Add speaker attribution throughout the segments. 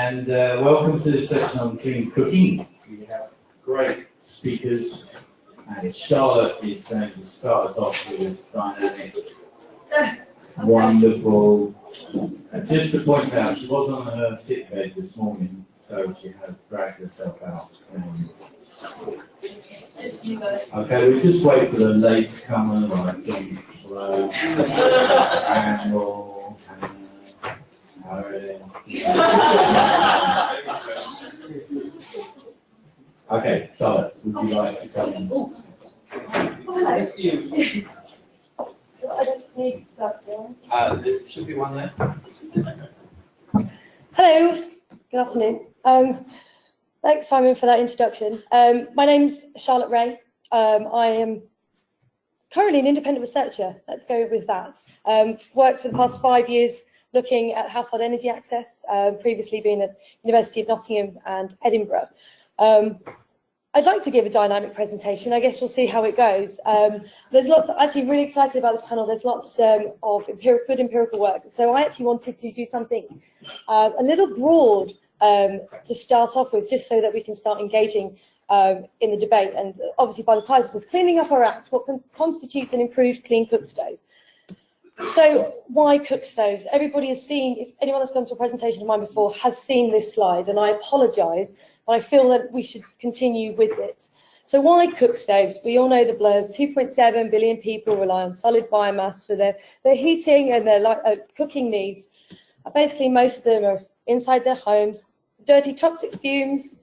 Speaker 1: And welcome to this session on clean cooking. We have great speakers, and Charlotte is going to start us off with a dynamic, wonderful. Just to point out, she was on her sick bed this morning, so she has dragged herself out. Okay, we'll just wait for the latecomer like John Rowe, Annual, IRADe. Okay, Charlotte, would you like to come in?
Speaker 2: Hello. I don't need that, do I?
Speaker 1: There should be one there.
Speaker 2: Hello, good afternoon. Thanks, Simon, for that introduction. My name's Charlotte Ray. I am currently an independent researcher. Let's go with that. Worked for the past 5 years looking at household energy access, previously been at University of Nottingham and Edinburgh. I'd like to give a dynamic presentation. I guess we'll see how it goes. There's lots, actually really excited about this panel. There's lots of good empirical work. So I actually wanted to do something a little broad to start off with, just so that we can start engaging in the debate. And obviously by the title it says Cleaning Up Our Act, what constitutes an improved clean cook stove? So why cook stoves? Everybody has seen, if anyone that's gone to a presentation of mine before has seen this slide, and I apologise, but I feel that we should continue with it. So why cook stoves? We all know the blurb, 2.7 billion people rely on solid biomass for their heating and their cooking needs. Basically, most of them are inside their homes, dirty toxic fumes,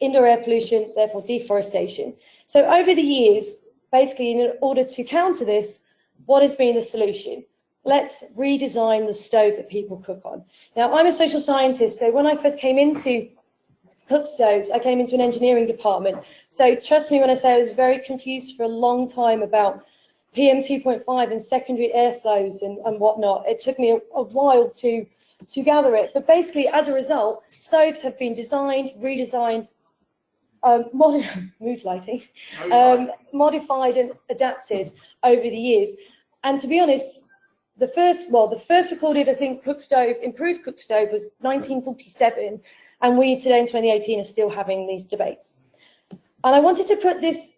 Speaker 2: indoor air pollution, therefore deforestation. So over the years, basically in order to counter this, what has been the solution? Let's redesign the stove that people cook on. Now, I'm a social scientist, so when I first came into cook stoves, I came into an engineering department. So trust me when I say I was very confused for a long time about PM 2.5 and secondary airflows and whatnot. It took me a while to gather it. But basically, as a result, stoves have been designed, redesigned, mood lighting, modified and adapted over the years. And to be honest, the first recorded, I think, improved cook stove was 1947. And we today in 2018 are still having these debates. And I wanted to put this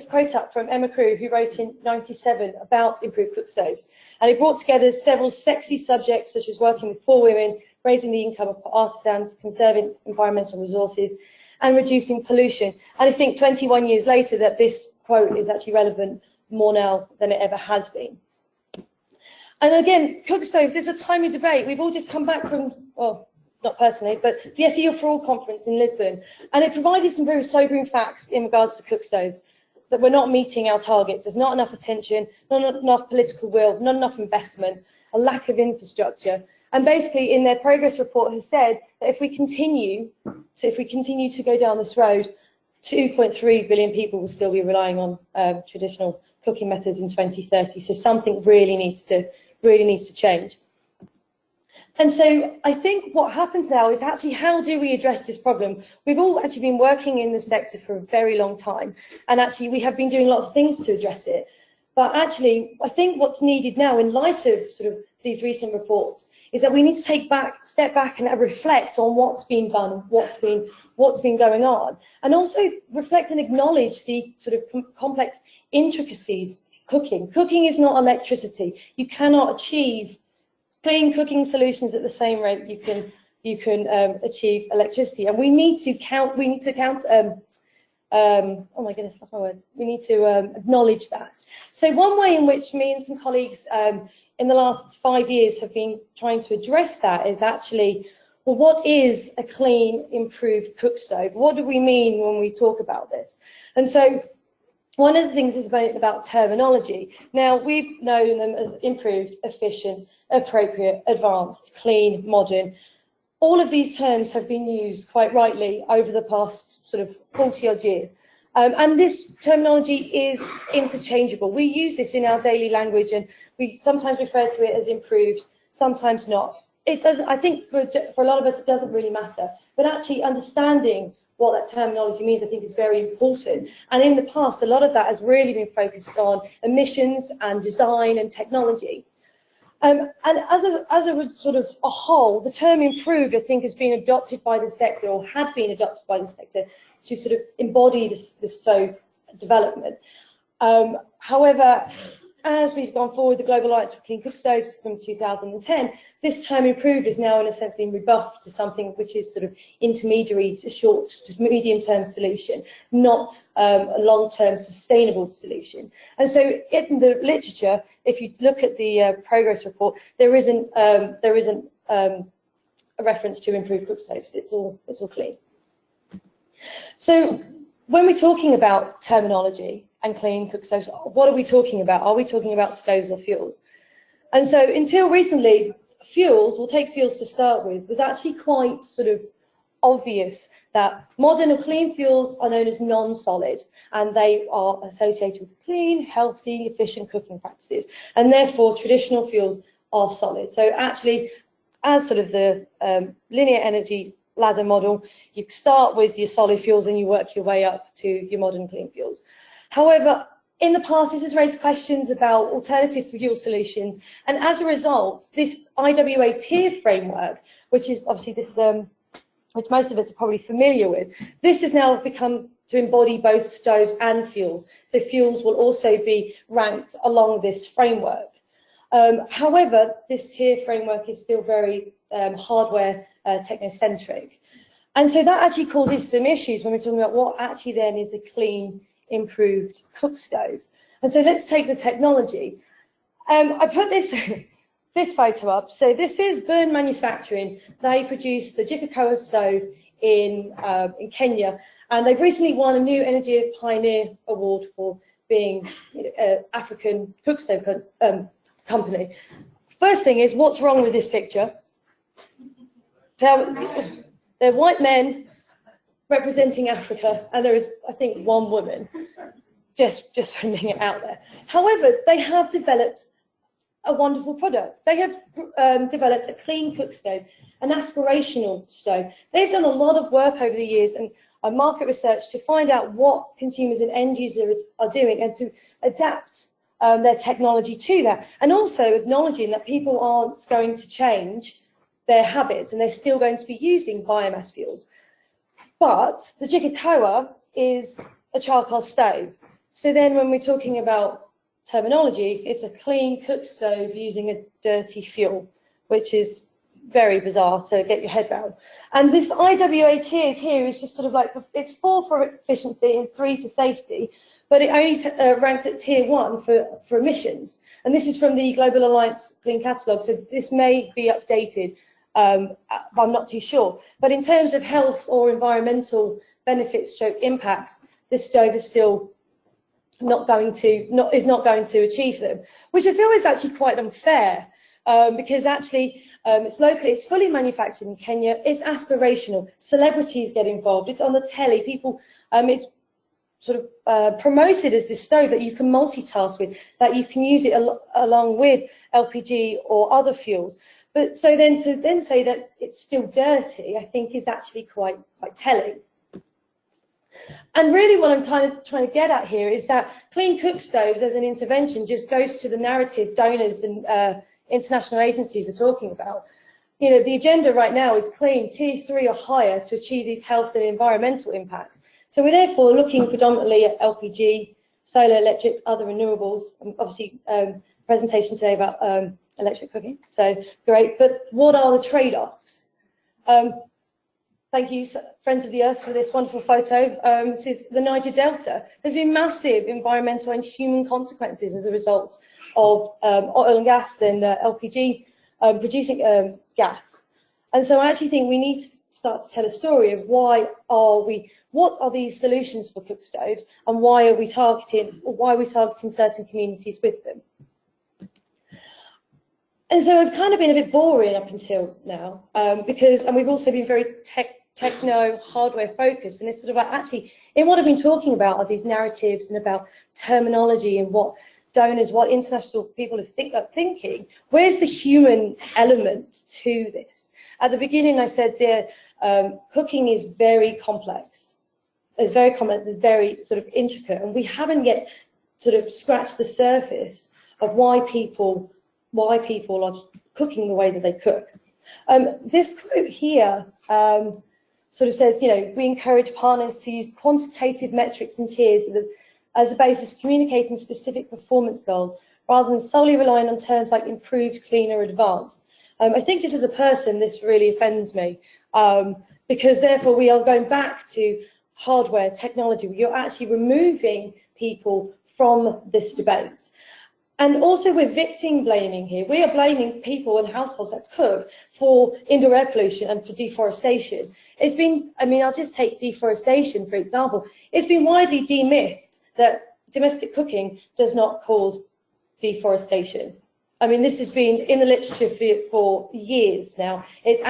Speaker 2: quote up from Emma Crew, who wrote in '97 about improved cook stoves. And it brought together several sexy subjects, such as working with poor women, raising the income of artisans, conserving environmental resources, and reducing pollution. And I think 21 years later that this quote is actually relevant more now than it ever has been. And again, cook stoves, there's a timely debate. We've all just come back from, well, not personally, but the SEO for All conference in Lisbon, and it provided some very sobering facts in regards to cook stoves, that we're not meeting our targets. There's not enough attention, not enough political will, not enough investment, a lack of infrastructure. And basically in their progress report has said that if we continue to go down this road, 2.3 billion people will still be relying on traditional cooking methods in 2030. So something really needs to change. And so I think what happens now is actually, how do we address this problem? We've all actually been working in the sector for a very long time, and actually we have been doing lots of things to address it. But actually, I think what's needed now, in light of sort of these recent reports, is that we need to step back and reflect on what's been done, what's been going on, and also reflect and acknowledge the sort of complex intricacies. Cooking is not electricity. You cannot achieve clean cooking solutions at the same rate you can achieve electricity. And we need to oh my goodness, lost my words. We need to acknowledge that. So one way in which me and some colleagues in the last 5 years have been trying to address that is actually, well, what is a clean, improved cook stove? What do we mean when we talk about this? And so one of the things is about terminology. Now, we've known them as improved, efficient, appropriate, advanced, clean, modern. All of these terms have been used quite rightly over the past sort of 40-odd years. And this terminology is interchangeable. We use this in our daily language, and we sometimes refer to it as improved, sometimes not. It doesn't, I think for a lot of us, it doesn't really matter. But actually understanding what that terminology means, I think, is very important. And in the past, a lot of that has really been focused on emissions and design and technology. And as a sort of a whole, the term improved, I think, has been adopted by the sector, or had been adopted by the sector, to sort of embody the stove development. However, as we've gone forward, the Global Alliance for Clean Cook Stoves from 2010, this term improved is now in a sense being rebuffed to something which is sort of intermediary to short to medium term solution, not a long-term sustainable solution. And so in the literature, if you look at the progress report, there isn't a reference to improved cook stoves. It's all clean. So when we're talking about terminology and clean cook stoves, what are we talking about? Are we talking about stoves or fuels? And so until recently, fuels, we'll take fuels to start with, was actually quite sort of obvious that modern or clean fuels are known as non-solid, and they are associated with clean, healthy, efficient cooking practices, and therefore traditional fuels are solid. So actually, as sort of the linear energy ladder model, you start with your solid fuels and you work your way up to your modern clean fuels. However, in the past, this has raised questions about alternative fuel solutions, and as a result, this IWA tier framework, which is obviously this, which most of us are probably familiar with, this has now become to embody both stoves and fuels. So fuels will also be ranked along this framework. However, this tier framework is still very hardware technocentric. And so that actually causes some issues when we're talking about what actually then is a clean, improved cook stove. And so let's take the technology. I put this photo up. So this is Burn Manufacturing. They produce the Jikokoa stove in Kenya, and they've recently won a new Energy Pioneer Award for being an African cook stove company. First thing is, what's wrong with this picture? They're white men representing Africa, and there is, I think, one woman, just putting it out there. However, they have developed a wonderful product. They have developed a clean cook stove, an aspirational stove. They've done a lot of work over the years and market research to find out what consumers and end users are doing and to adapt their technology to that, and also acknowledging that people aren't going to change their habits and they're still going to be using biomass fuels. But the Jikokoa is a charcoal stove. So then when we're talking about terminology, it's a clean cook stove using a dirty fuel, which is very bizarre to get your head around. And this IWA tiers here is just sort of like, it's 4 for efficiency and 3 for safety, but it only ranks at tier 1 for emissions. And this is from the Global Alliance Clean Catalogue, so this may be updated. I'm not too sure. But in terms of health or environmental benefits stroke impacts, this stove is still not going to achieve them, which I feel is actually quite unfair, because actually it's fully manufactured in Kenya, it's aspirational, celebrities get involved, it's on the telly, people, it's sort of promoted as this stove that you can multitask with, that you can use it along with LPG or other fuels. But so then to say that it's still dirty, I think is actually quite telling. And really what I'm kind of trying to get at here is that clean cook stoves as an intervention just goes to the narrative donors and international agencies are talking about. You know, the agenda right now is clean, tier 3 or higher to achieve these health and environmental impacts. So we're therefore looking predominantly at LPG, solar, electric, other renewables, and obviously presentation today about electric cooking, so great. But what are the trade-offs? Thank you, Friends of the Earth, for this wonderful photo. This is the Niger Delta. There's been massive environmental and human consequences as a result of oil and gas and LPG producing gas. And so I actually think we need to start to tell a story of what are these solutions for cook stoves, and why are we targeting certain communities with them. And so I've kind of been a bit boring up until now, and we've also been very techno hardware focused, and it's sort of like actually in what I've been talking about are these narratives and about terminology and what donors, what international people are thinking. Where's the human element to this? At the beginning I said cooking is very complex. It's very complex, it's very sort of intricate, and we haven't yet sort of scratched the surface of why people why people are cooking the way that they cook. This quote here sort of says, you know, we encourage partners to use quantitative metrics and tiers as a basis for communicating specific performance goals, rather than solely relying on terms like improved, clean, or advanced. I think just as a person, this really offends me, because therefore we are going back to hardware, technology. You're actually removing people from this debate. And also we're victim blaming here. We are blaming people and households that cook for indoor air pollution and for deforestation. It's been, I mean, I'll just take deforestation, for example. It's been widely demythed that domestic cooking does not cause deforestation. I mean, this has been in the literature for years now. It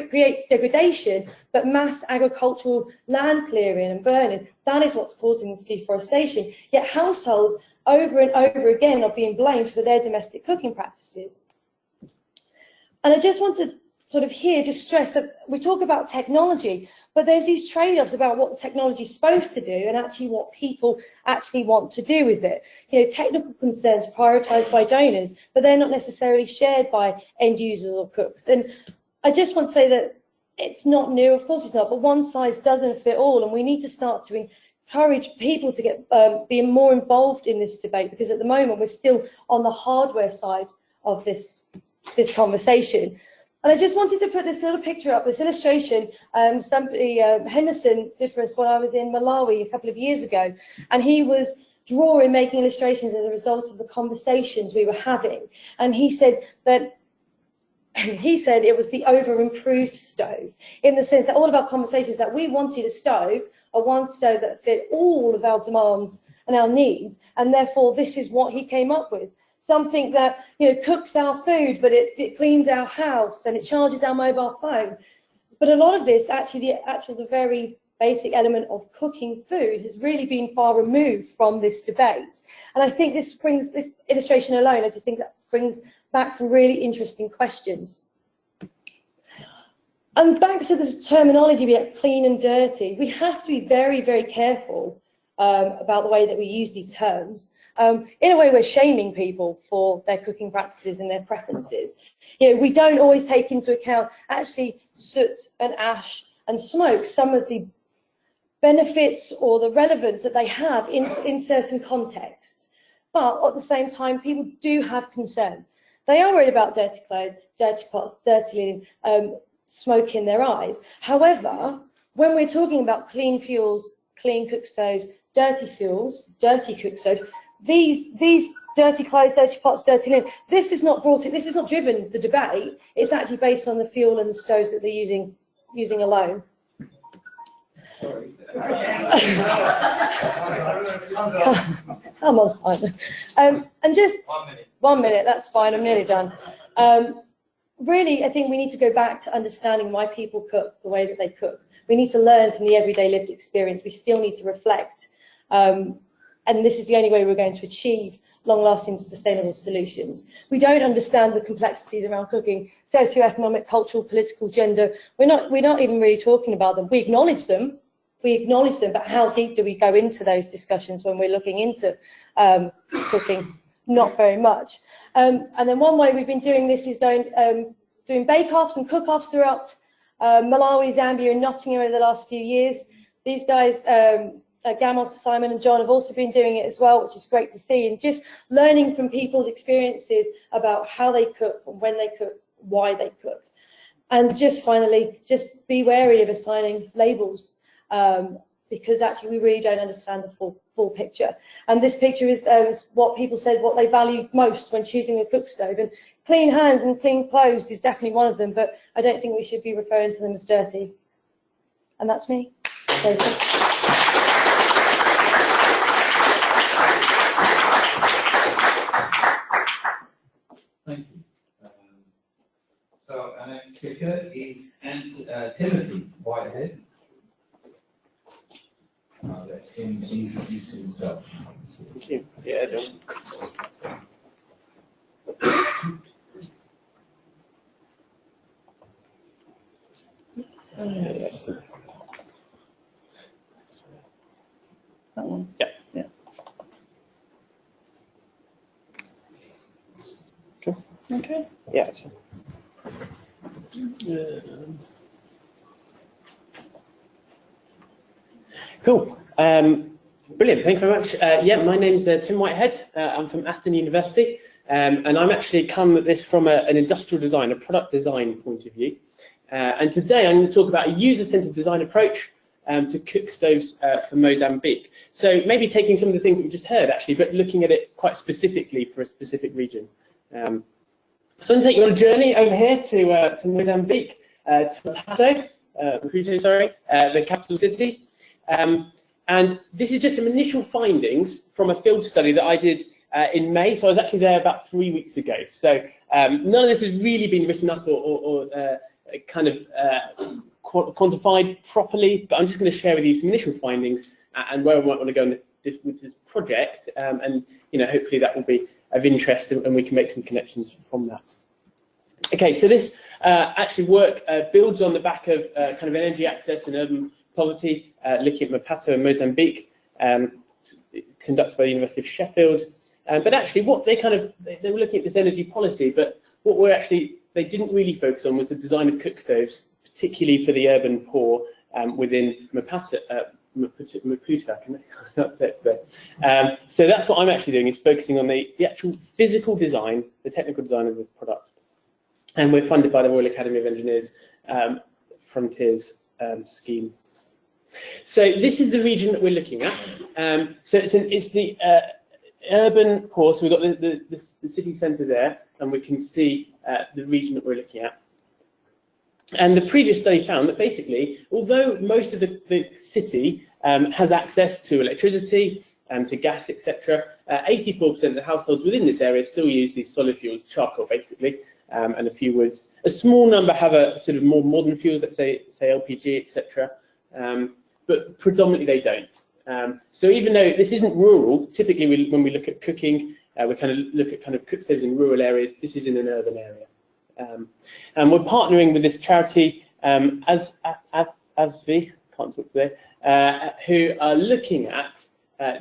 Speaker 2: creates degradation, but mass agricultural land clearing and burning, that is what's causing this deforestation. Yet households over and over again are being blamed for their domestic cooking practices. And I just want to sort of here just stress that we talk about technology, but there's these trade-offs about what the technology is supposed to do and actually what people actually want to do with it. You know, technical concerns prioritised by donors, but they're not necessarily shared by end users or cooks. And I just want to say that it's not new, of course it's not, but one size doesn't fit all, and we need to start to encourage people to get be more involved in this debate, because at the moment we're still on the hardware side of this conversation. And I just wanted to put this little picture up, this illustration somebody, Henderson, did for us when I was in Malawi a couple of years ago. And he was drawing, making illustrations as a result of the conversations we were having. And he said that it was the over-improved stove, in the sense that all of our conversations that we wanted a stove, a one stove that fit all of our demands and our needs, and therefore this is what he came up with. Something that, you know, cooks our food, but it cleans our house and it charges our mobile phone. But a lot of this, actually, the very basic element of cooking food has really been far removed from this debate. And I think this illustration alone, I just think that brings back some really interesting questions. And back to the terminology, be it clean and dirty, we have to be very, very careful about the way that we use these terms. In a way, we're shaming people for their cooking practices and their preferences. You know, we don't always take into account actually soot and ash and smoke, some of the benefits or the relevance that they have in certain contexts. But at the same time, people do have concerns. They are worried about dirty clothes, dirty pots, dirty linen, smoke in their eyes. However, when we're talking about clean fuels, clean cook stoves, dirty fuels, dirty cook stoves, these dirty clothes, dirty pots, dirty linen, this is not driven the debate. It's actually based on the fuel and the stoves that they're using alone. Come on, Simon. And just 1 minute, that's fine, I'm nearly done. Really, I think we need to go back to understanding why people cook the way that they cook. We need to learn from the everyday lived experience. We still need to reflect. And this is the only way we're going to achieve long-lasting sustainable solutions. We don't understand the complexities around cooking, socioeconomic, cultural, political, gender. We're not even really talking about them. We acknowledge them, but how deep do we go into those discussions when we're looking into cooking? Not very much. And then one way we've been doing this is doing bake-offs and cook-offs throughout Malawi, Zambia, and Nottingham over the last few years. These guys, GAMOS, Simon and John, have also been doing it as well, which is great to see, and just learning from people's experiences about how they cook and when they cook, why they cook. And just finally, just be wary of assigning labels, because actually we really don't understand the full picture. And this picture is what people said what they value most when choosing a cook stove, and clean hands and clean clothes is definitely one of them, but I don't think we should be referring to them as dirty. And that's me. So,
Speaker 1: thank you. So our next speaker is Timothy Whitehead. I'll let him introduce himself.
Speaker 3: Thank you. Yeah, I don't.
Speaker 2: that one.
Speaker 3: Yeah. next one. Cool. Brilliant. Thank you very much. Yeah, my name's Tim Whitehead. I'm from Aston University, and I'm actually come at this from an industrial design, a product design point of view. And today I'm going to talk about a user-centered design approach to cook stoves for Mozambique. So maybe taking some of the things that we just heard, actually, but looking at it quite specifically for a specific region. So I'm going to take you on a journey over here to Mozambique, to Maputo, sorry, the capital city. And this is just some initial findings from a field study that I did in May. So I was actually there about 3 weeks ago. So none of this has really been written up or kind of quantified properly, but I'm just going to share with you some initial findings and where we might want to go with this project. And hopefully that will be of interest and we can make some connections from that. Okay, so this actually work builds on the back of kind of energy access and urban poverty, looking at Maputo and Mozambique, conducted by the University of Sheffield. But actually, what they were looking at this energy policy, but what they didn't really focus on was the design of cook stoves, particularly for the urban poor within Maputo. So that's what I'm actually doing, is focusing on the actual physical design, the technical design of this product. And we're funded by the Royal Academy of Engineers Frontiers scheme. So this is the region that we're looking at. So it's the urban poor. So we've got the city centre there, and we can see the region that we're looking at. And the previous study found that basically, although most of the city has access to electricity, to gas, etc., 84% of the households within this area still use these solid fuels, charcoal basically, and a few woods. A small number have a sort of more modern fuels, let's say LPG, etc. But predominantly they don't. So even though this isn't rural, typically when we look at cooking, we kind of look at kind of cook stoves in rural areas. This is in an urban area. And we're partnering with this charity, ASV, can't talk today, who are looking at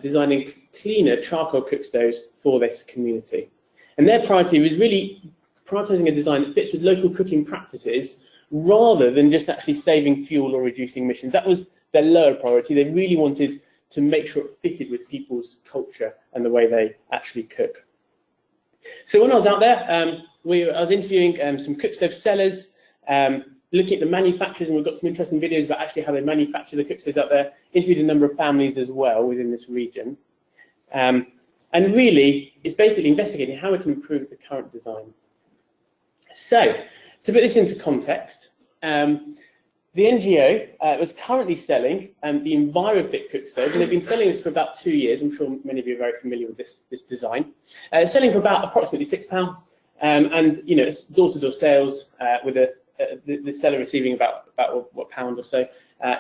Speaker 3: designing cleaner charcoal cook stoves for this community. And their priority was really prioritising a design that fits with local cooking practices rather than just actually saving fuel or reducing emissions. That was their lower priority. They really wanted to make sure it fitted with people's culture and the way they actually cook. So when I was out there, I was interviewing some cook stove sellers, looking at the manufacturers, and we've got some interesting videos about actually how they manufacture the cook stoves out there. Interviewed a number of families as well within this region. And really, it's basically investigating how we can improve the current design. So, to put this into context, the NGO was currently selling the EnviroFit cook stove, and they've been selling this for about 2 years. I'm sure many of you are very familiar with this design. It's selling for about approximately £6, and it's door-to-door sales with the seller receiving about what £1 or so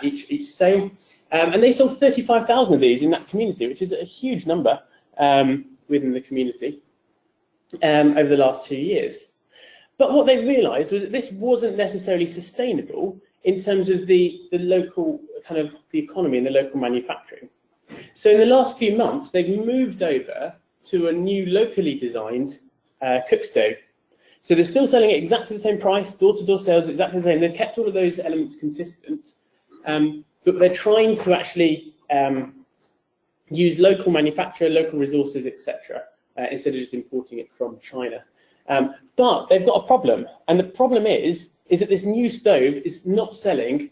Speaker 3: each sale. And they sold 35,000 of these in that community, which is a huge number within the community over the last 2 years. But what they realised was that this wasn't necessarily sustainable in terms of the local kind of the economy and the local manufacturing. So in the last few months, they've moved over to a new locally designed cook stove. So they're still selling at exactly the same price, door-to-door sales exactly the same. They've kept all of those elements consistent, but they're trying to actually use local manufacture, local resources, etc., instead of just importing it from China. But they've got a problem, and the problem is that this new stove is not selling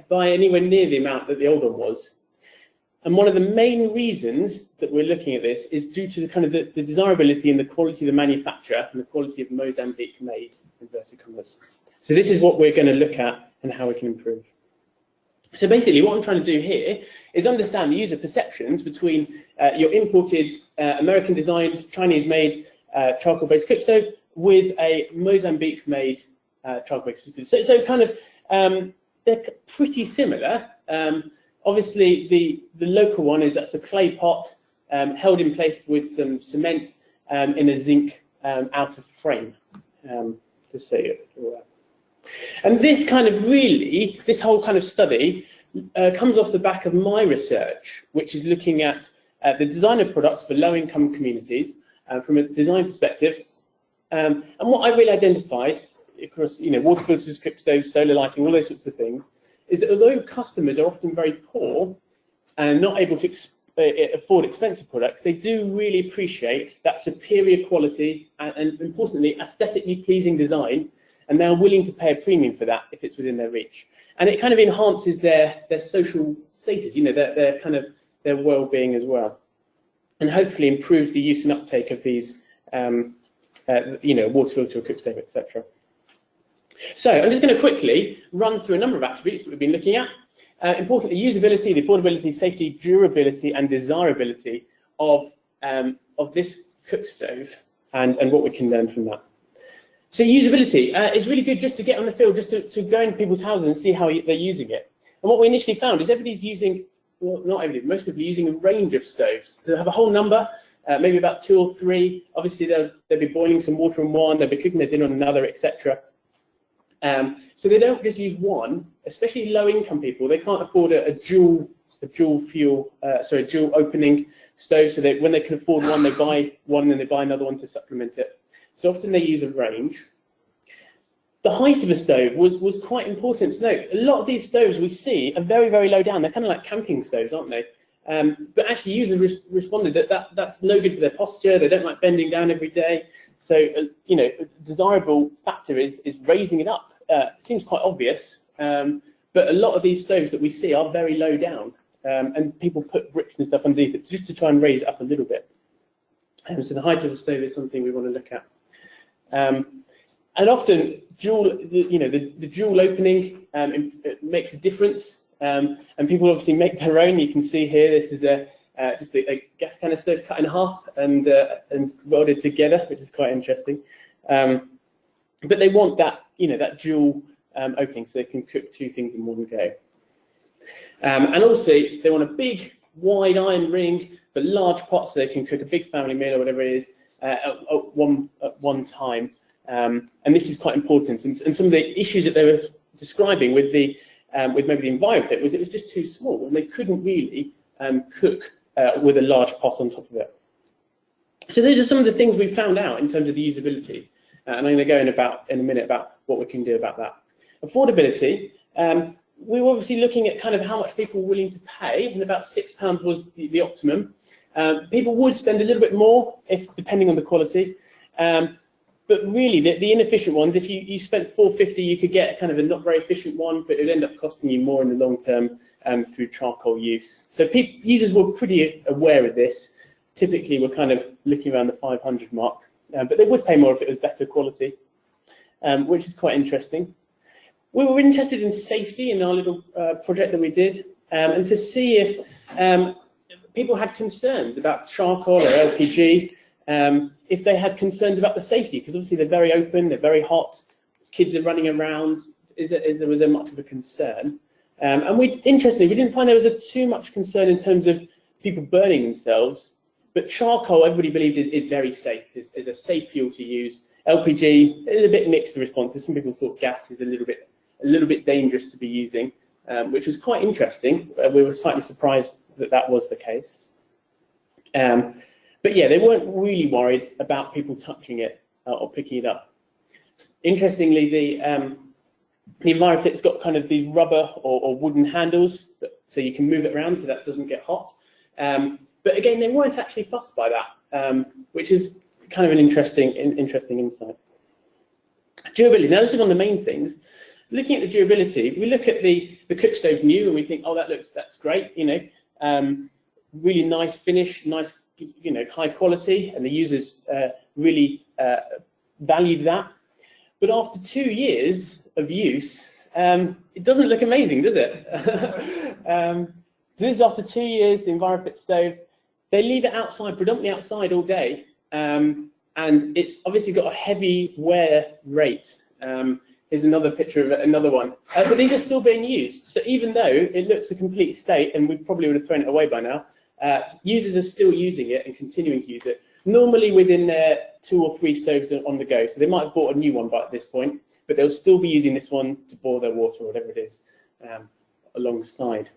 Speaker 3: by anywhere near the amount that the old one was. And one of the main reasons that we're looking at this is due to the kind of the desirability and the quality of the manufacture and the quality of Mozambique made, inverted commas. So this is what we're going to look at and how we can improve. So basically what I'm trying to do here is understand the user perceptions between your imported American designed, Chinese made charcoal-based cook stove with a Mozambique-made charcoal-based cook stove. So kind of they're pretty similar. Obviously, the local one that's a clay pot held in place with some cement in a zinc outer frame. Just so you're aware. And this kind of really, this whole kind of study comes off the back of my research, which is looking at the design of products for low-income communities from a design perspective, And what I really identified across, water filters, cook stoves, solar lighting, all those sorts of things, is that although customers are often very poor and not able to afford expensive products, they do really appreciate that superior quality and importantly, aesthetically pleasing design, and they're willing to pay a premium for that if it's within their reach. And it kind of enhances their social status, their well-being as well, and hopefully improves the use and uptake of these, water filter, cook stove, etc. So I'm just going to quickly run through a number of attributes that we've been looking at. Importantly, usability, the affordability, safety, durability, and desirability of this cook stove, and what we can learn from that. So usability is really good just to get on the field, just to go into people's houses and see how they're using it. And what we initially found is everybody's using, well, not everybody, most people are using a range of stoves. So they have a whole number, maybe about 2 or 3. Obviously, they'll be boiling some water on one, they'll be cooking their dinner on another, etc. So they don't just use one, especially low-income people. They can't afford a dual opening stove. So when they can afford one, they buy one, and then they buy another one to supplement it. So often they use a range. The height of a stove was quite important to note. A lot of these stoves we see are very, very low down. They're kind of like camping stoves, aren't they? But actually, users responded that's no good for their posture. They don't like bending down every day. So, a desirable factor is raising it up. It seems quite obvious, but a lot of these stoves that we see are very low down, and people put bricks and stuff underneath it just to try and raise it up a little bit. So the height of the stove is something we want to look at. And often, the dual opening it makes a difference, and people obviously make their own. You can see here, this is just a gas canister cut in half and welded together, which is quite interesting. But they want that, that dual opening, so they can cook 2 things in one go. And also, they want a big, wide iron ring for large pots, so they can cook a big family meal or whatever it is at one time. And this is quite important. And some of the issues that they were describing with maybe the EnviroFit was it was just too small, and they couldn't really cook with a large pot on top of it. So those are some of the things we found out in terms of the usability. And I'm going to go in a minute about what we can do about that. Affordability, we were obviously looking at kind of how much people were willing to pay, and about £6 was the optimum. People would spend a little bit more, depending on the quality. But really, the inefficient ones, if you spent £4.50, you could get kind of a not very efficient one, but it would end up costing you more in the long term through charcoal use. So users were pretty aware of this. Typically, we're kind of looking around the 500 mark. But they would pay more if it was better quality, which is quite interesting. We were interested in safety in our little project that we did, and to see if people had concerns about charcoal or LPG, if they had concerns about the safety, because obviously they're very open, they're very hot, kids are running around. Was there much of a concern? And interestingly, we didn't find there was too much concern in terms of people burning themselves. But charcoal, everybody believed, is very safe, is a safe fuel to use. LPG is a bit mixed responses. Some people thought gas is a little bit dangerous to be using, which was quite interesting. We were slightly surprised that was the case. But yeah, they weren't really worried about people touching it or picking it up. Interestingly, the EnviroFit's got kind of these rubber or wooden handles, so you can move it around so that doesn't get hot. But again, they weren't actually fussed by that, which is kind of an interesting insight. Durability. Now, this is one of the main things. Looking at the durability, we look at the cook stove new, and we think, oh, that's great. Really nice finish, nice, high quality, and the users really valued that. But after 2 years of use, it doesn't look amazing, does it? This is after 2 years, the EnviroFit stove. They leave it outside, predominantly outside all day, and it's obviously got a heavy wear rate. Here's another picture of another one. But these are still being used. So even though it looks a complete state, and we probably would have thrown it away by now, users are still using it and continuing to use it, normally within their 2 or 3 stoves on the go. So they might have bought a new one by this point, but they'll still be using this one to boil their water or whatever it is alongside.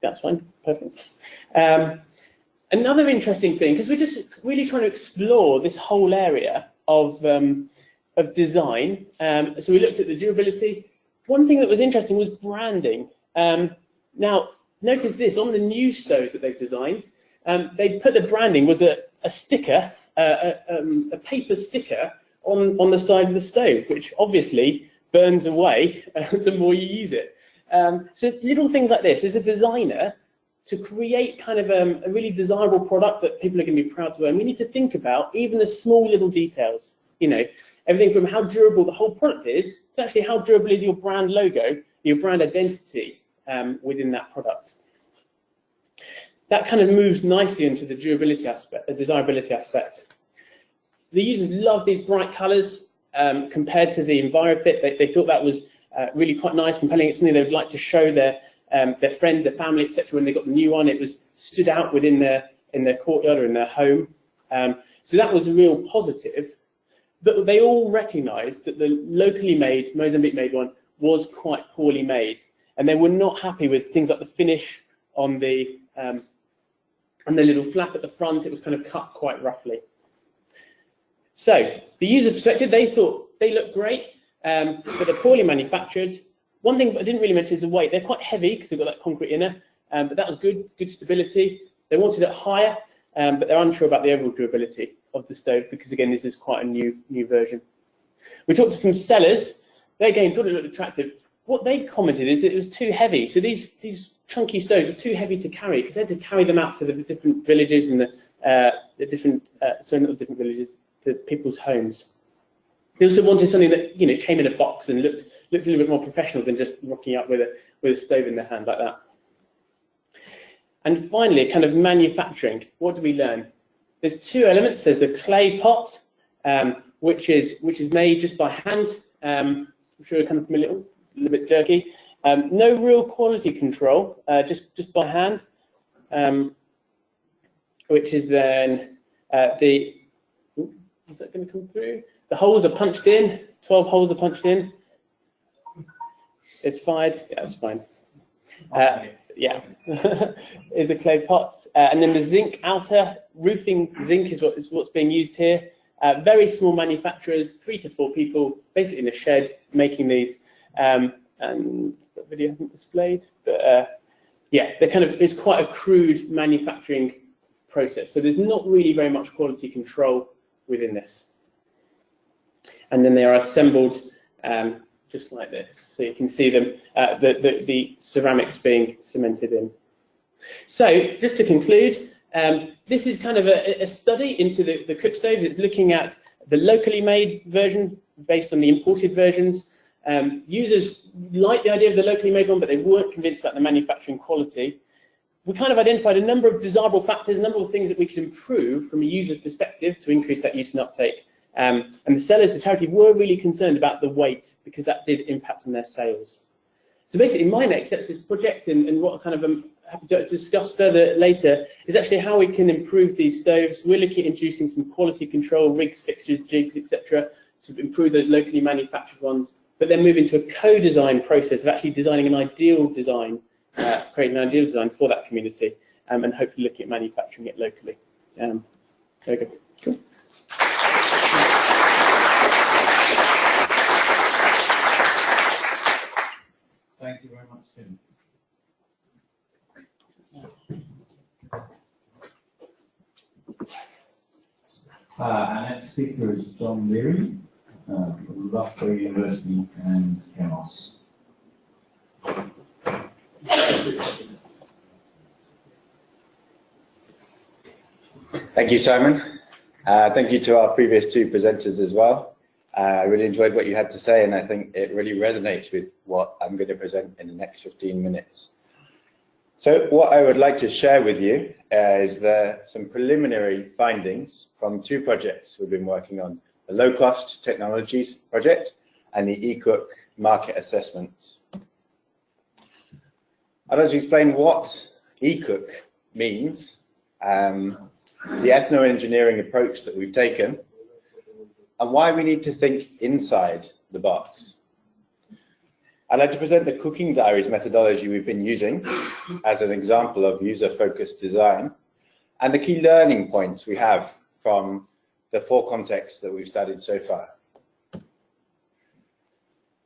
Speaker 3: That's fine, perfect. Another interesting thing, because we're just really trying to explore this whole area of design. So we looked at the durability. One thing that was interesting was branding. Now, notice this, on the new stoves that they've designed, they put the branding was a sticker, a paper sticker on the side of the stove, which obviously burns away the more you use it. So little things like this, as a designer, to create kind of a really desirable product that people are going to be proud to own, we need to think about even the small little details, you know, everything from how durable the whole product is to actually how durable is your brand logo, your brand identity within that product. That kind of moves nicely into the durability aspect, the desirability aspect. The users love these bright colours compared to the EnviroFit. They thought that was really quite nice, compelling. It's something they would like to show their friends, their family, etc. When they got the new one, it was stood out within their courtyard or in their home. So that was a real positive. But they all recognised that the locally made, Mozambique-made one was quite poorly made, and they were not happy with things like the finish on the little flap at the front. It was kind of cut quite roughly. So the user perspective, they thought they looked great, but they're poorly manufactured. One thing I didn't really mention is the weight. They're quite heavy because they've got that concrete inner, but that was good stability. They wanted it higher, but they're unsure about the overall durability of the stove because, again, this is quite a new version. We talked to some sellers. They, again, thought it looked attractive. What they commented is that it was too heavy. So these chunky stoves are too heavy to carry because they had to carry them out to the different villages and the different, sorry, not the different villages, the people's homes. They also wanted something that, you know, came in a box and looked a little bit more professional than just rocking up with a stove in their hand like that. And finally, kind of manufacturing. What do we learn? There's two elements. There's the clay pot, which is made just by hand. I'm sure you're kind of familiar, a little bit jerky. No real quality control, just by hand, which is then is that going to come through? The holes are punched in. 12 holes are punched in. It's fired. Yeah, it's fine. Yeah, is the clay pots, and then the zinc outer roofing zinc is what's being used here. Very small manufacturers, 3 to 4 people, basically in a shed making these. And that video hasn't displayed, but yeah, it's quite a crude manufacturing process. So there's not really very much quality control within this. And then they are assembled just like this. So you can see them, the ceramics being cemented in. So just to conclude, this is kind of a study into the cook stoves. It's looking at the locally made version based on the imported versions. Users liked the idea of the locally made one, but they weren't convinced about the manufacturing quality. We kind of identified a number of desirable factors, a number of things that we could improve from a user's perspective to increase that use and uptake. And the sellers, the charity, were really concerned about the weight because that did impact on their sales. So basically, my next steps this project and what kind of I'm happy to discuss further later is actually how we can improve these stoves. We're looking at introducing some quality control, rigs, fixtures, jigs, etc., to improve those locally manufactured ones, but then move into a co-design process of actually designing an ideal design, creating an ideal design for that community, and hopefully looking at manufacturing it locally. There we go. Cool.
Speaker 1: Thank you very much, Tim. Our next speaker is John Leary from Loughborough University and GAMOS.
Speaker 4: Thank you, Simon. Thank you to our previous 2 presenters as well. I really enjoyed what you had to say, and I think it really resonates with what I'm going to present in the next 15 minutes. So what I would like to share with you is some preliminary findings from 2 projects we've been working on, the low-cost technologies project and the eCook market assessments. I'd like to explain what eCook means, the ethno-engineering approach that we've taken, and why we need to think inside the box. I'd like to present the cooking diaries methodology we've been using as an example of user-focused design, and the key learning points we have from the 4 contexts that we've studied so far.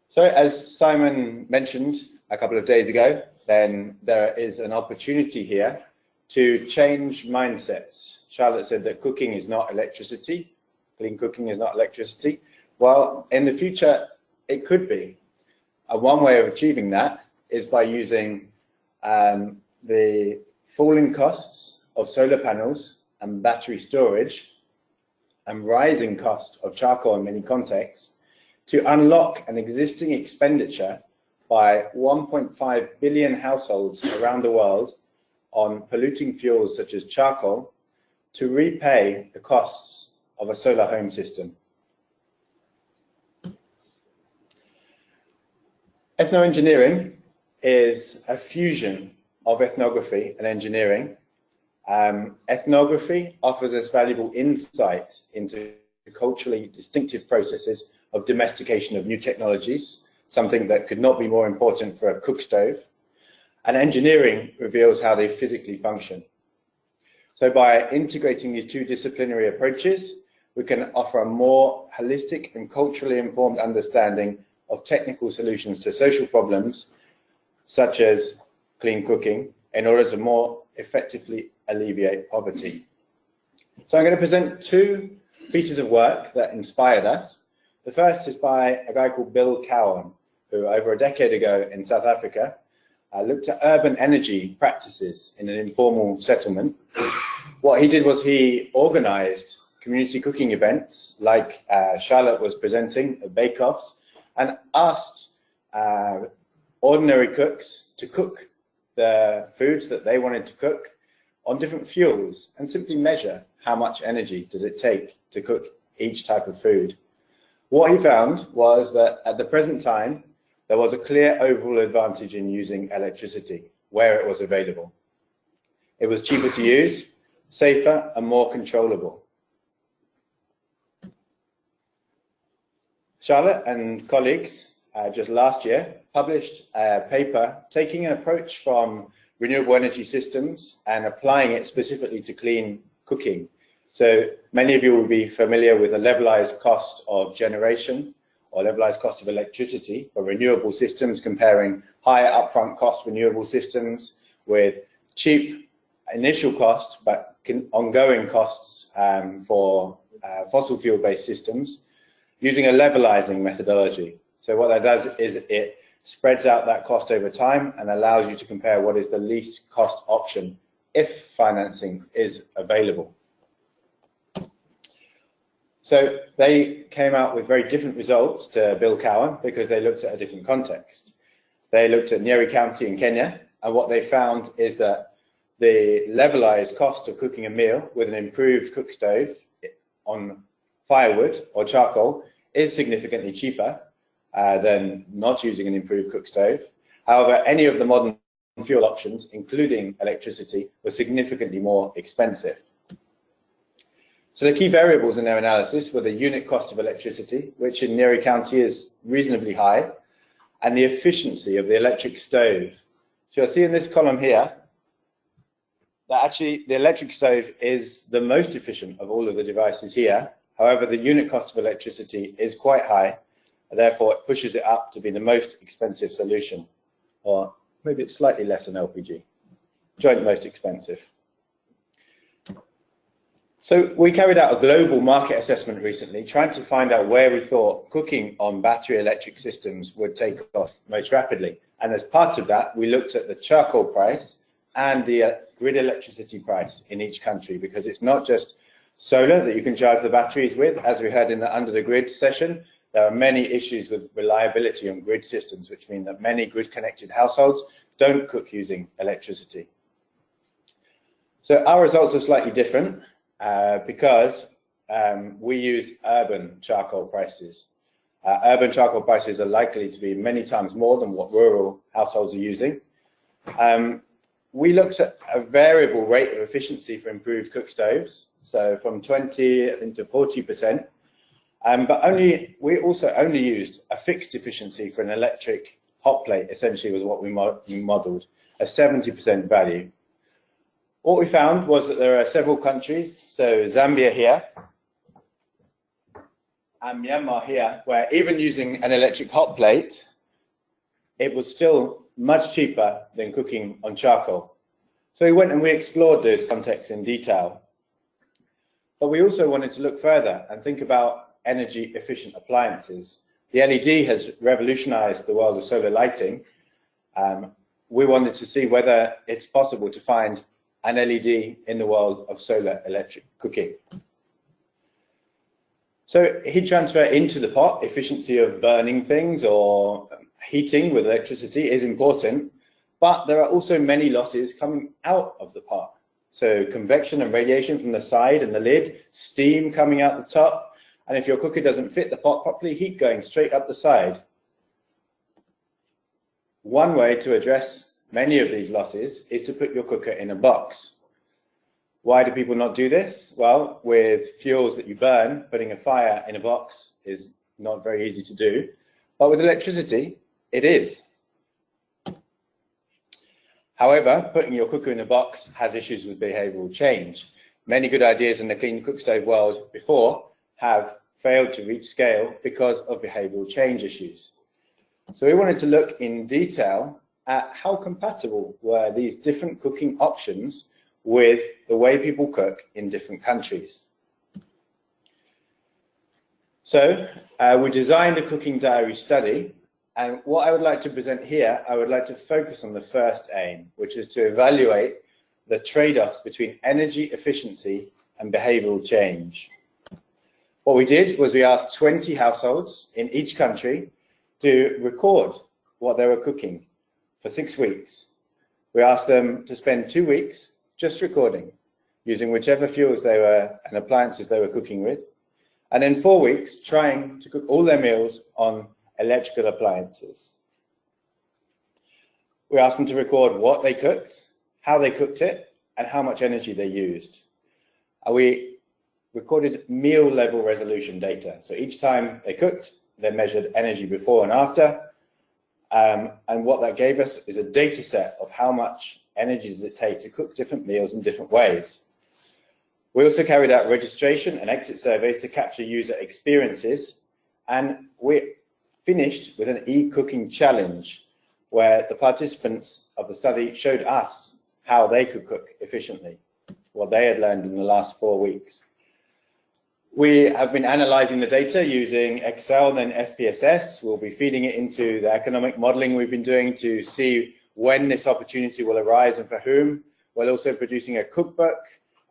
Speaker 4: So as Simon mentioned a couple of days ago, then there is an opportunity here to change mindsets. Charlotte said that cooking is not electricity, clean cooking is not electricity. Well, in the future, it could be. One way of achieving that is by using the falling costs of solar panels and battery storage and rising cost of charcoal in many contexts to unlock an existing expenditure by 1.5 billion households around the world on polluting fuels such as charcoal to repay the costs of a solar home system. Ethnoengineering is a fusion of ethnography and engineering. Ethnography offers us valuable insight into culturally distinctive processes of domestication of new technologies, something that could not be more important for a cook stove. And engineering reveals how they physically function. So by integrating these 2 disciplinary approaches, we can offer a more holistic and culturally informed understanding of technical solutions to social problems, such as clean cooking, in order to more effectively alleviate poverty. So I'm going to present 2 pieces of work that inspired us. The first is by a guy called Bill Cowan, who over a decade ago in South Africa looked at urban energy practices in an informal settlement. What he did was he organized community cooking events like Charlotte was presenting at bake-offs, and asked ordinary cooks to cook the foods that they wanted to cook on different fuels and simply measure how much energy does it take to cook each type of food. What he found was that at the present time, there was a clear overall advantage in using electricity where it was available. It was cheaper to use, safer, and more controllable. Charlotte and colleagues just last year published a paper taking an approach from renewable energy systems and applying it specifically to clean cooking. So many of you will be familiar with a levelized cost of generation or levelized cost of electricity for renewable systems, comparing higher upfront cost renewable systems with cheap initial costs but ongoing costs for fossil fuel-based systems, using a levelizing methodology. So what that does is it spreads out that cost over time and allows you to compare what is the least cost option if financing is available. So they came out with very different results to Bill Cowan because they looked at a different context. They looked at Leary County in Kenya, and what they found is that the levelized cost of cooking a meal with an improved cook stove on firewood or charcoal is significantly cheaper than not using an improved cook stove. However, any of the modern fuel options, including electricity, were significantly more expensive. So the key variables in their analysis were the unit cost of electricity, which in Leary County is reasonably high, and the efficiency of the electric stove. So you'll see in this column here that actually the electric stove is the most efficient of all of the devices here. However, the unit cost of electricity is quite high, and therefore it pushes it up to be the most expensive solution, or maybe it's slightly less than LPG, joint most expensive. So we carried out a global market assessment recently, trying to find out where we thought cooking on battery electric systems would take off most rapidly. And as part of that, we looked at the charcoal price and the grid electricity price in each country, because it's not just solar that you can charge the batteries with. As we heard in the Under the Grid session, there are many issues with reliability on grid systems, which mean that many grid-connected households don't cook using electricity. So our results are slightly different. Because we used urban charcoal prices. Urban charcoal prices are likely to be many times more than what rural households are using. We looked at a variable rate of efficiency for improved cook stoves, so from 20 I think to 40%. But we also only used a fixed efficiency for an electric hot plate. Essentially, was what we modeled, a 70% value. What we found was that there are several countries, so Zambia here, and Myanmar here, where even using an electric hot plate, it was still much cheaper than cooking on charcoal. So we went and we explored those contexts in detail. But we also wanted to look further and think about energy efficient appliances. The LED has revolutionized the world of solar lighting. We wanted to see whether it's possible to find an LED in the world of solar electric cooking. So heat transfer into the pot, efficiency of burning things or heating with electricity is important, but there are also many losses coming out of the pot. So convection and radiation from the side and the lid, steam coming out the top, and if your cooker doesn't fit the pot properly, heat going straight up the side. One way to address many of these losses is to put your cooker in a box. Why do people not do this? Well, with fuels that you burn, putting a fire in a box is not very easy to do, but with electricity, it is. However, putting your cooker in a box has issues with behavioural change. Many good ideas in the clean cook stove world before have failed to reach scale because of behavioural change issues. So we wanted to look in detail at how compatible were these different cooking options with the way people cook in different countries. So we designed a cooking diary study, and what I would like to present here, I would like to focus on the first aim, which is to evaluate the trade-offs between energy efficiency and behavioural change. What we did was we asked 20 households in each country to record what they were cooking for 6 weeks. We asked them to spend 2 weeks just recording, using whichever fuels they were and appliances they were cooking with, and then 4 weeks trying to cook all their meals on electrical appliances. We asked them to record what they cooked, how they cooked it, and how much energy they used. We recorded meal level resolution data. So each time they cooked, they measured energy before and after, and what that gave us is a data set of how much energy does it take to cook different meals in different ways. We also carried out registration and exit surveys to capture user experiences, and we finished with an e-cooking challenge where the participants of the study showed us how they could cook efficiently, what they had learned in the last 4 weeks. We have been analysing the data using Excel and SPSS. We'll be feeding it into the economic modelling we've been doing to see when this opportunity will arise and for whom. We're also producing a cookbook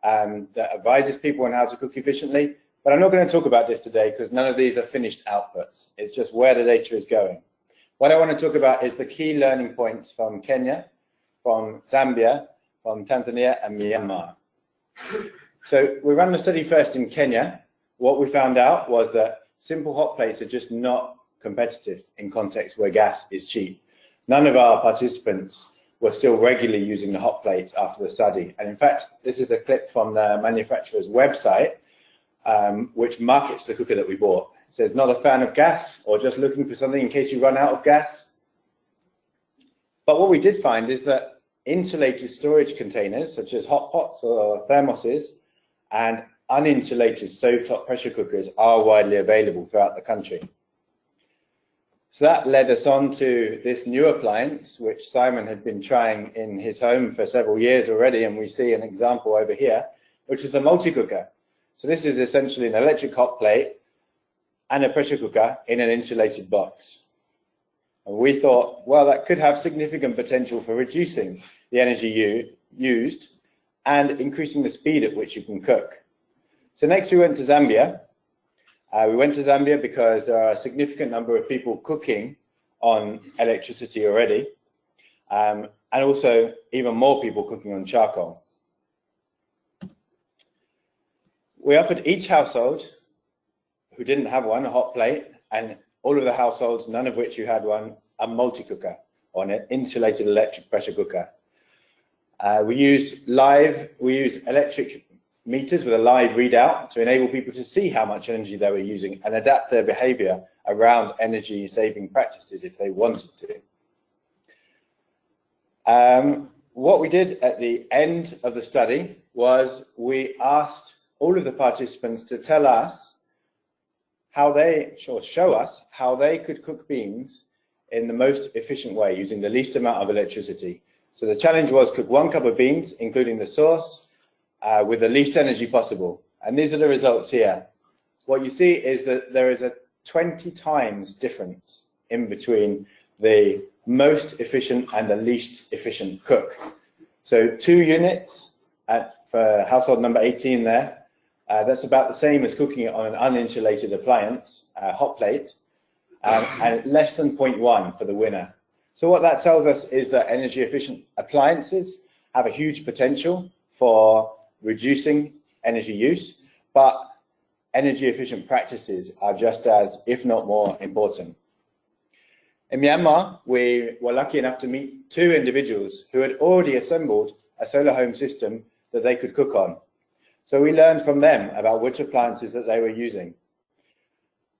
Speaker 4: that advises people on how to cook efficiently. But I'm not going to talk about this today because none of these are finished outputs. It's just where the data is going. What I want to talk about is the key learning points from Kenya, from Zambia, from Tanzania and Myanmar. So we ran the study first in Kenya. What we found out was that simple hot plates are just not competitive in contexts where gas is cheap. None of our participants were still regularly using the hot plates after the study. And in fact, this is a clip from the manufacturer's website, which markets the cooker that we bought. It says, not a fan of gas or just looking for something in case you run out of gas. But what we did find is that insulated storage containers, such as hot pots or thermoses, and uninsulated stovetop pressure cookers are widely available throughout the country. So that led us on to this new appliance, which Simon had been trying in his home for several years already, and we see an example over here, which is the multi-cooker. So this is essentially an electric hot plate and a pressure cooker in an insulated box. And we thought, well, that could have significant potential for reducing the energy used and increasing the speed at which you can cook. So next we went to Zambia. We went to Zambia because there are a significant number of people cooking on electricity already, and also even more people cooking on charcoal. We offered each household who didn't have one a hot plate, and all of the households, none of which who had one, a multi-cooker or an insulated electric pressure cooker. We used electric meters with a live readout to enable people to see how much energy they were using and adapt their behaviour around energy saving practices if they wanted to. what we did at the end of the study was we asked all of the participants to tell us how they, or show us how they could cook beans in the most efficient way using the least amount of electricity. So the challenge was cook 1 cup of beans, including the sauce, with the least energy possible. And these are the results here. What you see is that there is a 20 times difference in between the most efficient and the least efficient cook. So 2 units for household number 18 there, that's about the same as cooking it on an uninsulated appliance, hot plate, and less than 0.1 for the winner. So what that tells us is that energy efficient appliances have a huge potential for reducing energy use, but energy efficient practices are just as, if not more, important. In Myanmar, we were lucky enough to meet 2 individuals who had already assembled a solar home system that they could cook on. So we learned from them about which appliances that they were using.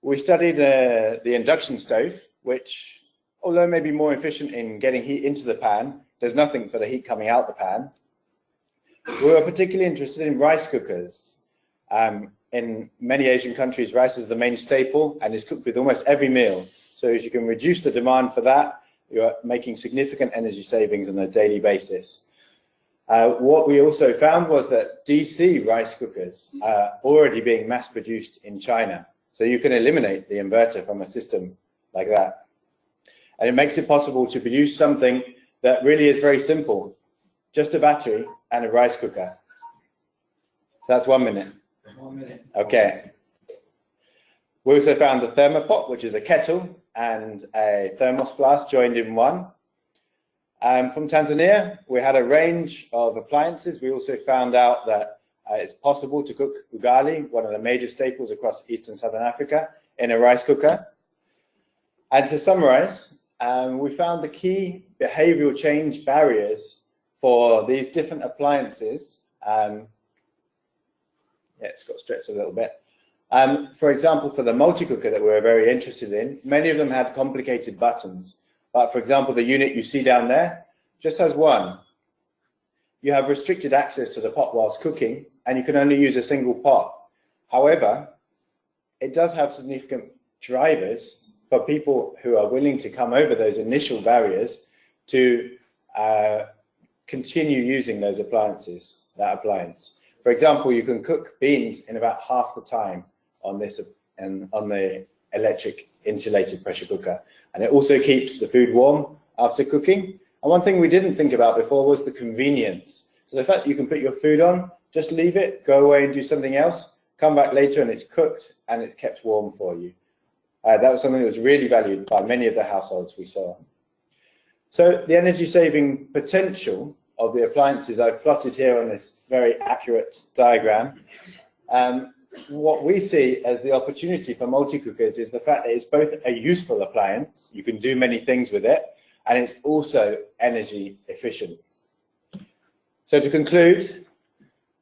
Speaker 4: We studied the induction stove, which, although maybe more efficient in getting heat into the pan, does nothing for the heat coming out the pan. We were particularly interested in rice cookers. In many Asian countries, rice is the main staple and is cooked with almost every meal. So as you can reduce the demand for that, you're making significant energy savings on a daily basis. What we also found was that DC rice cookers are already being mass produced in China. So you can eliminate the inverter from a system like that. And it makes it possible to produce something that really is very simple, just a battery and a rice cooker. So that's 1 minute.
Speaker 1: 1 minute.
Speaker 4: Okay. We also found the thermopot, which is a kettle and a thermos flask joined in one. From Tanzania, we had a range of appliances. We also found out that it's possible to cook ugali, one of the major staples across East and Southern Africa, in a rice cooker. And to summarize, we found the key behavioural change barriers for these different appliances. Yeah, it's got stretched a little bit. For example, for the multi-cooker that we were very interested in, many of them had complicated buttons. But for example, the unit you see down there just has one. You have restricted access to the pot whilst cooking, and you can only use a single pot. However, it does have significant drivers for people who are willing to come over those initial barriers to continue using those appliances, that appliance. For example, you can cook beans in about half the time on this and on the electric insulated pressure cooker, and it also keeps the food warm after cooking. And one thing we didn't think about before was the convenience. So the fact that you can put your food on, just leave it, go away and do something else, come back later and it's cooked and it's kept warm for you. That was something that was really valued by many of the households we saw. So the energy saving potential of the appliances I've plotted here on this very accurate diagram. What we see as the opportunity for multi-cookers is the fact that it's both a useful appliance, you can do many things with it, and it's also energy efficient. So to conclude,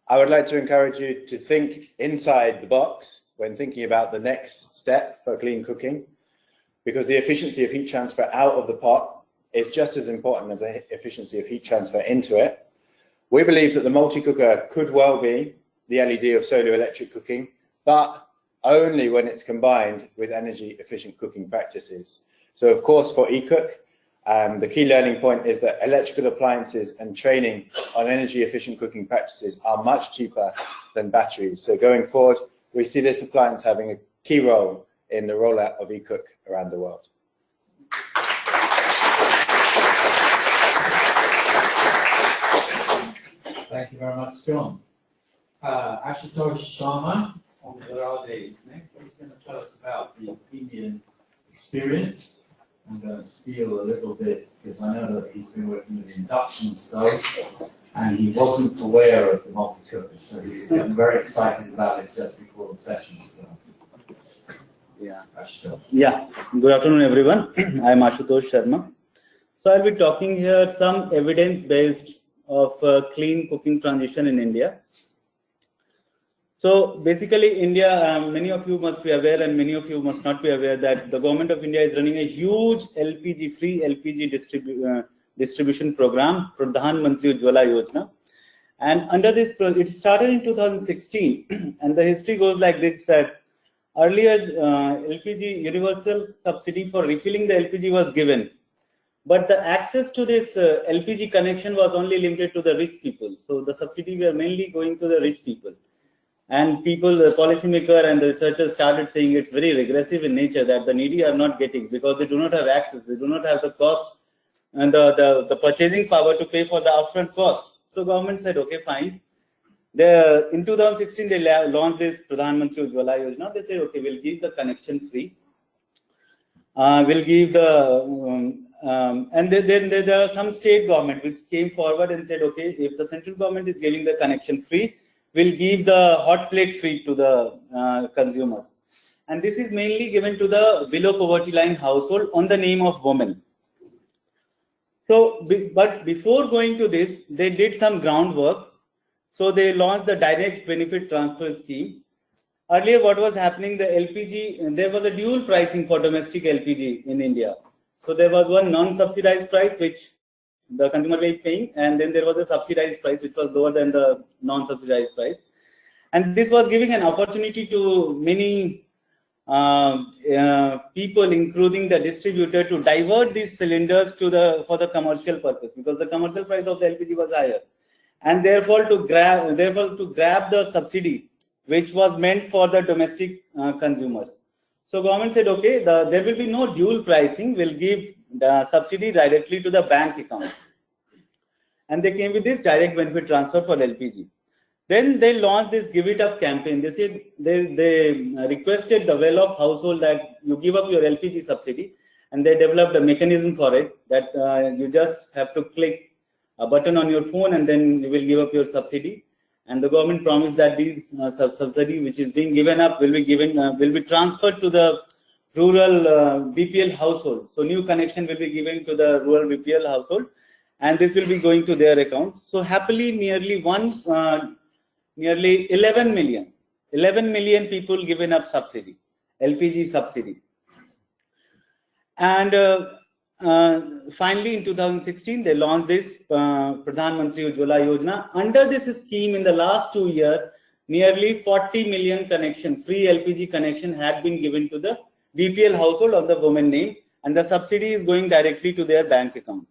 Speaker 4: I would like to encourage you to think inside the box when thinking about the next step for clean cooking, because the efficiency of heat transfer out of the pot is just as important as the efficiency of heat transfer into it. We believe that the multi-cooker could well be the LED of solar electric cooking, but only when it's combined with energy efficient cooking practices. So of course for eCook, the key learning point is that electrical appliances and training on energy efficient cooking practices are much cheaper than batteries. So going forward, we see this appliance having a key role in the rollout of eCook around the world.
Speaker 1: Thank you very much, John. Ashutosh Sharma from IRADe is next. He's going to tell us about the Indian experience. I'm going to steal a little bit because I know that he's been working with induction stove and he wasn't aware of the multi-cooker, so he was getting very excited about it just before the session started.
Speaker 5: Yeah.
Speaker 1: Ashutosh.
Speaker 5: Yeah. Good afternoon, everyone. I am Ashutosh Sharma. So I'll be talking here some evidence-based of clean cooking transition in India. So basically, India, many of you must be aware and many of you must not be aware that the government of India is running a huge free LPG distribution program, Pradhanmantri Ujjwala Yojana. And under this, it started in 2016, and the history goes like this: that earlier LPG universal subsidy for refilling the LPG was given, but the access to this LPG connection was only limited to the rich people. So the subsidy were mainly going to the rich people. And people, the policymaker and the researchers started saying it's very regressive in nature, that the needy are not getting, because they do not have access, they do not have the cost and the purchasing power to pay for the upfront cost. So government said, okay, fine. In 2016, they launched this Pradhanmantri Ujjwala Yojana. They said, okay, we'll give the connection free. We'll give the, and then there are some state government which came forward and said, okay, if the central government is giving the connection free, we'll give the hot plate free to the consumers. And this is mainly given to the below poverty line household on the name of women. So, but before going to this, they did some groundwork. So they launched the direct benefit transfer scheme. Earlier, what was happening, the LPG, there was a dual pricing for domestic LPG in India. So there was one non-subsidized price, which the consumer was paying, and then there was a subsidized price, which was lower than the non-subsidized price. And this was giving an opportunity to many people, including the distributor, to divert these cylinders to for the commercial purpose, because the commercial price of the LPG was higher, and therefore to grab the subsidy which was meant for the domestic consumers. So government said, okay, there will be no dual pricing, we'll give the subsidy directly to the bank account. And they came with this direct benefit transfer for LPG. Then they launched this Give It Up campaign. They said they requested the well-off household that you give up your LPG subsidy, and they developed a mechanism for it, that you just have to click a button on your phone and then you will give up your subsidy. And the government promised that these subsidy which is being given up will be transferred to the rural BPL household. So new connection will be given to the rural BPL household, and this will be going to their account. So happily, nearly 11 million people given up subsidy, LPG subsidy. And finally, in 2016, they launched this Pradhanmantri Ujjwala Yojana. Under this scheme, in the last 2 years, nearly 40 million free LPG connection had been given to the BPL household on the woman name, and the subsidy is going directly to their bank account.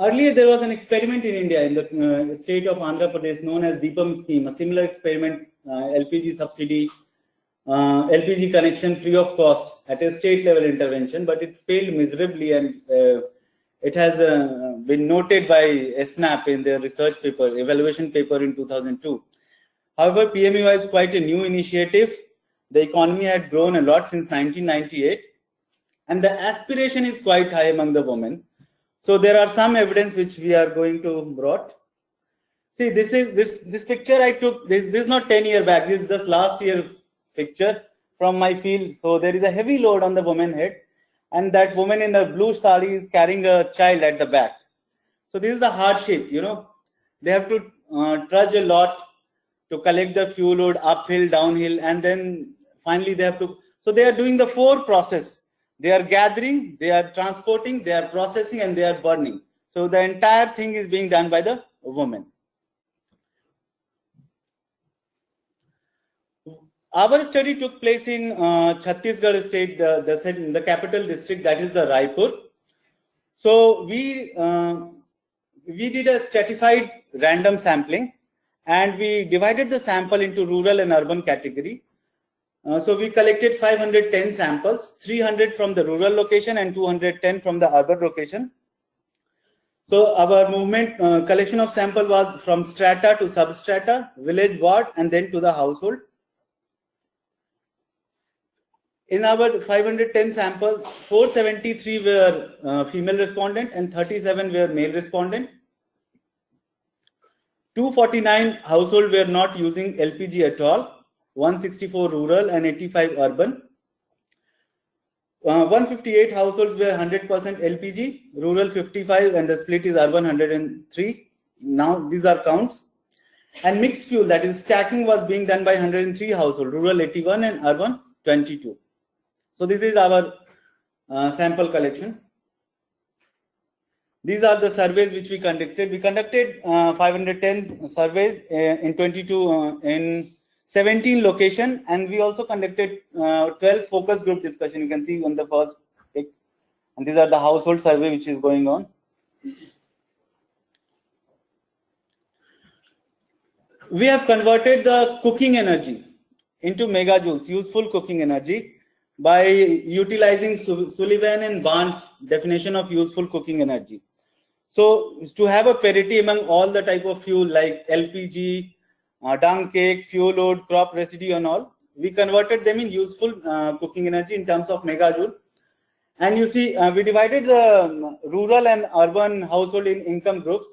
Speaker 5: Earlier, there was an experiment in India, in the state of Andhra Pradesh, known as Deepam scheme, a similar experiment, LPG subsidy, LPG connection free of cost at a state level intervention, but it failed miserably, and it has been noted by SNAP in their research paper, evaluation paper in 2002. However, PMUI is quite a new initiative. The economy had grown a lot since 1998, and the aspiration is quite high among the women. So there are some evidence which we are going to brought. See, this picture I took. This is not 10 years back. This is just last year picture from my field. So there is a heavy load on the woman head, and that woman in the blue sari is carrying a child at the back. So this is the hardship. You know, they have to trudge a lot to collect the fuel load uphill, downhill, and then finally they have to. So they are doing the 4 process. They are gathering, they are transporting, they are processing, and they are burning. So the entire thing is being done by the woman. Our study took place in Chhattisgarh state, the capital district, that is the Raipur. So we did a stratified random sampling, and we divided the sample into rural and urban category. So we collected 510 samples, 300 from the rural location and 210 from the urban location. So our movement collection of sample was from strata to substrata, village, ward, and then to the household. In our 510 samples, 473 were female respondent and 37 were male respondent. 249 households were not using LPG at all. 164 rural and 85 urban. 158 households were 100% LPG, rural 55, and the split is urban 103. Now these are counts. And mixed fuel, that is stacking, was being done by 103 households, rural 81 and urban 22. So this is our sample collection. These are the surveys which we conducted. We conducted 510 surveys in 17 locations, and we also conducted 12 focus group discussion. You can see on the first pic, and these are the household survey which is going on. We have converted the cooking energy into megajoules, useful cooking energy, by utilizing Sullivan and Barnes' definition of useful cooking energy. So to have a parity among all the type of fuel like LPG, dung cake, fuel wood, crop residue and all, we converted them in useful cooking energy in terms of megajoule. And you see, we divided the rural and urban household in income groups.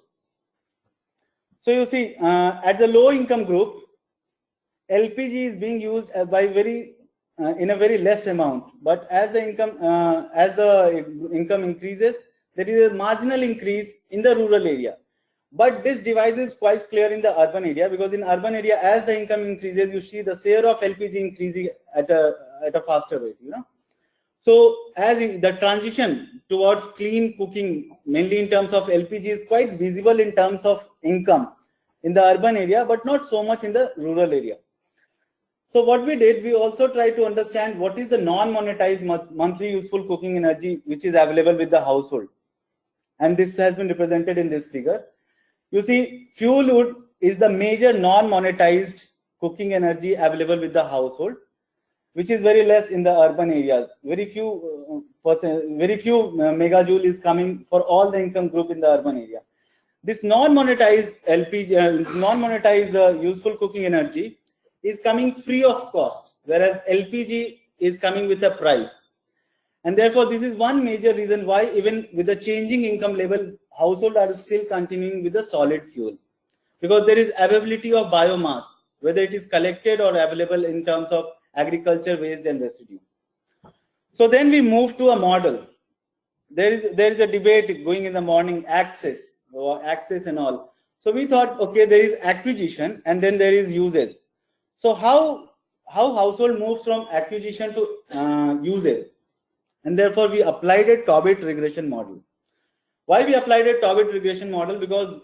Speaker 5: So you see, at the low income group, LPG is being used by in a very less amount. But as the income increases, there is a marginal increase in the rural area. But this divide is quite clear in the urban area, because in urban area, as the income increases, you see the share of LPG increasing at a faster rate. So as the transition towards clean cooking, mainly in terms of LPG, is quite visible in terms of income in the urban area, but not so much in the rural area. So what we did, we also tried to understand what is the non-monetized monthly useful cooking energy which is available with the household. And this has been represented in this figure. You see, fuel wood is the major non-monetized cooking energy available with the household, which is very less in the urban areas. Very few megajoule is coming for all the income group in the urban area. This non-monetized LPG, non-monetized useful cooking energy is coming free of cost, whereas LPG is coming with a price. And therefore, this is one major reason why even with the changing income level, households are still continuing with the solid fuel, because there is availability of biomass, whether it is collected or available in terms of agriculture waste and residue. So then we move to a model. There is a debate going in the morning, access and all. So we thought, okay, there is acquisition and then there is uses. So how household moves from acquisition to uses, and therefore we applied a Tobit regression model. Why we applied a Tobit regression model? Because